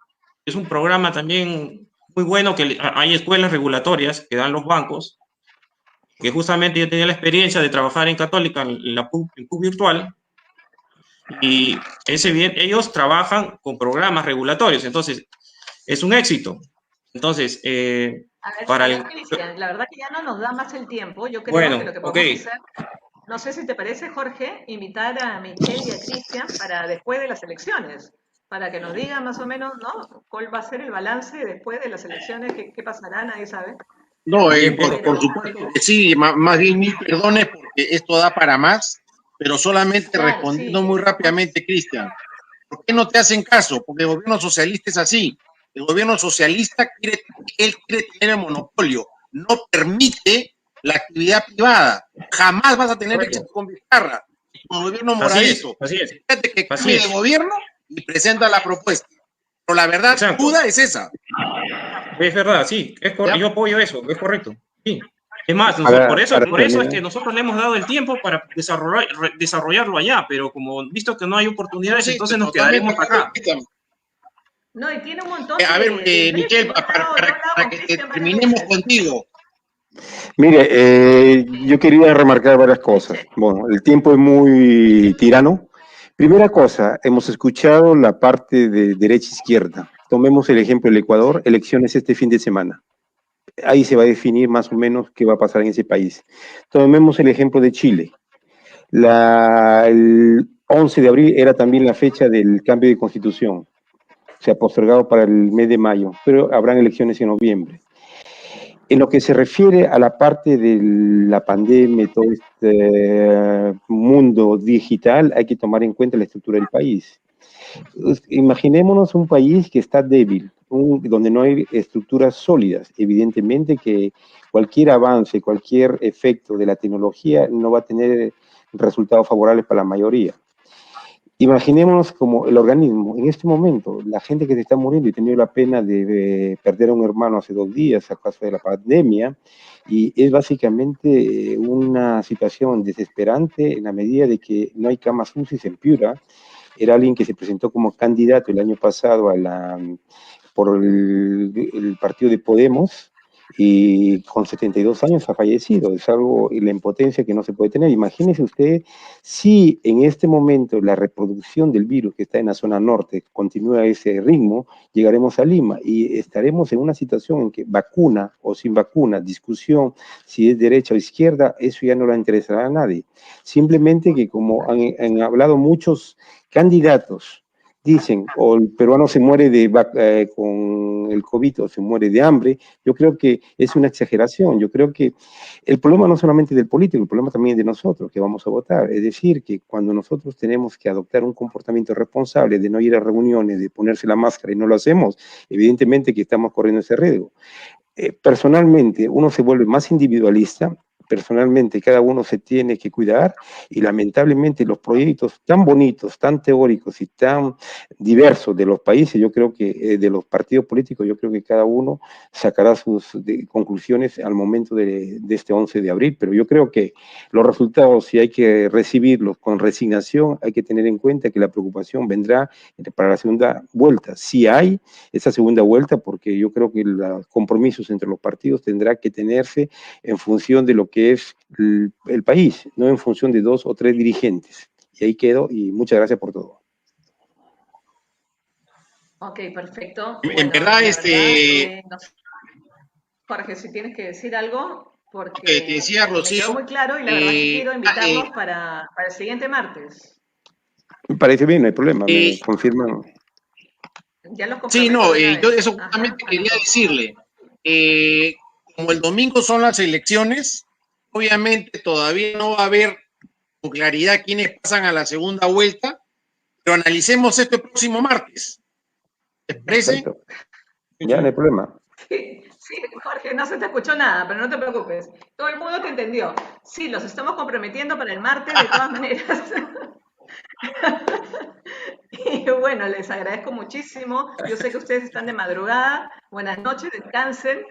es un programa también muy bueno que hay escuelas regulatorias que dan los bancos, que justamente yo tenía la experiencia de trabajar en Católica en PUC virtual, y ellos trabajan con programas regulatorios, entonces es un éxito. Entonces, Cristian, la verdad que ya no nos da más el tiempo. Yo creo que lo que podemos hacer, no sé si te parece, Jorge, invitar a Michelle y a Cristian para después de las elecciones, para que nos digan más o menos, ¿no?, cuál va a ser el balance después de las elecciones, qué pasará, nadie sabe. No, por supuesto que sí, más bien mil perdones porque esto da para más, pero solamente respondiendo muy rápidamente, Cristian, ¿por qué no te hacen caso? Porque el gobierno socialista es así. El gobierno socialista quiere tener el monopolio, no permite la actividad privada. Jamás vas a tener éxito con Vizcarra, con el gobierno moradito. Fíjate que cambie de gobierno y presenta la propuesta. Pero la verdad, duda es esa. Es verdad, sí, yo apoyo eso, es correcto. Sí. Es más, por eso es que nosotros le hemos dado el tiempo para desarrollarlo allá, pero como visto que no hay oportunidades, entonces nos quedaremos acá. No, y tiene un montón a ver, Michelle, para que terminemos contigo. Mire, yo quería remarcar varias cosas. Bueno, el tiempo es muy tirano. Primera cosa, hemos escuchado la parte de derecha-izquierda. Tomemos el ejemplo del Ecuador, elecciones este fin de semana. Ahí se va a definir más o menos qué va a pasar en ese país. Tomemos el ejemplo de Chile. El 11 de abril era también la fecha del cambio de constitución. Se ha postergado para el mes de mayo, pero habrán elecciones en noviembre. En lo que se refiere a la parte de la pandemia, todo este mundo digital, hay que tomar en cuenta la estructura del país. Imaginémonos un país que está débil, donde no hay estructuras sólidas. Evidentemente que cualquier avance, cualquier efecto de la tecnología no va a tener resultados favorables para la mayoría. Imaginémonos como el organismo, en este momento, la gente que se está muriendo, y he tenido la pena de perder a un hermano hace 2 días a causa de la pandemia, y es básicamente una situación desesperante en la medida de que no hay camas UCI en Piura. Era alguien que se presentó como candidato el año pasado por el partido de Podemos, y con 72 años ha fallecido. Es algo, y la impotencia que no se puede tener. Imagínese usted si en este momento la reproducción del virus que está en la zona norte continúa a ese ritmo, llegaremos a Lima y estaremos en una situación en que vacuna o sin vacuna, discusión si es derecha o izquierda, eso ya no le interesará a nadie. Simplemente que como han hablado muchos candidatos dicen, o el peruano se muere con el COVID o se muere de hambre, yo creo que es una exageración. Yo creo que el problema no solamente del político, el problema también de nosotros que vamos a votar. Es decir, que cuando nosotros tenemos que adoptar un comportamiento responsable de no ir a reuniones, de ponerse la máscara y no lo hacemos, evidentemente que estamos corriendo ese riesgo. Personalmente, uno se vuelve más individualista. Personalmente, cada uno se tiene que cuidar y lamentablemente los proyectos tan bonitos, tan teóricos y tan diversos de los países, yo creo que de los partidos políticos, yo creo que cada uno sacará sus conclusiones al momento de este 11 de abril, pero yo creo que los resultados, si hay que recibirlos con resignación, hay que tener en cuenta que la preocupación vendrá para la segunda vuelta. Si hay esa segunda vuelta, porque yo creo que los compromisos entre los partidos tendrá que tenerse en función de lo que es el país, no en función de 2 o 3 dirigentes. Y ahí quedo, y muchas gracias por todo. Ok, perfecto. En Bueno, verdad, no sé, Jorge, si tienes que decir algo, porque te decía, me quedó Rocío, muy claro y la verdad que quiero invitarlos para el siguiente martes. Me parece bien, no hay problema, me confirman. Ya los sí, comprometo no, de una yo vez. eso Ajá, justamente a los quería dos. decirle. Como el domingo son las elecciones, obviamente todavía no va a haber con claridad quiénes pasan a la segunda vuelta, pero analicemos esto el próximo martes. ¿Te parece? Perfecto. Ya, no hay problema. Sí, sí, Jorge, no se te escuchó nada, pero no te preocupes. Todo el mundo te entendió. Sí, los estamos comprometiendo para el martes de todas maneras. Y bueno, les agradezco muchísimo. Yo sé que ustedes están de madrugada. Buenas noches, descansen.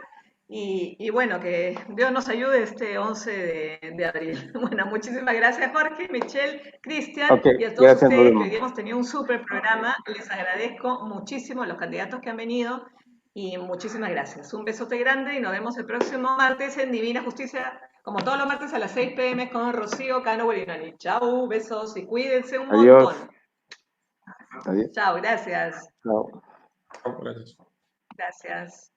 Y bueno, que Dios nos ayude este 11 de abril. Bueno, muchísimas gracias Jorge, Michelle, Cristian Ok, y a todos gracias, nos ustedes que vemos. hoy hemos tenido un súper programa. Les agradezco muchísimo a los candidatos que han venido y muchísimas gracias. Un besote grande y nos vemos el próximo martes en Divina Justicia, como todos los martes a las 6 p.m. con Rocío Cano Guarinani. Chau, besos y cuídense un Adiós. montón. Adiós. Chao, gracias. Chao. Gracias. Gracias.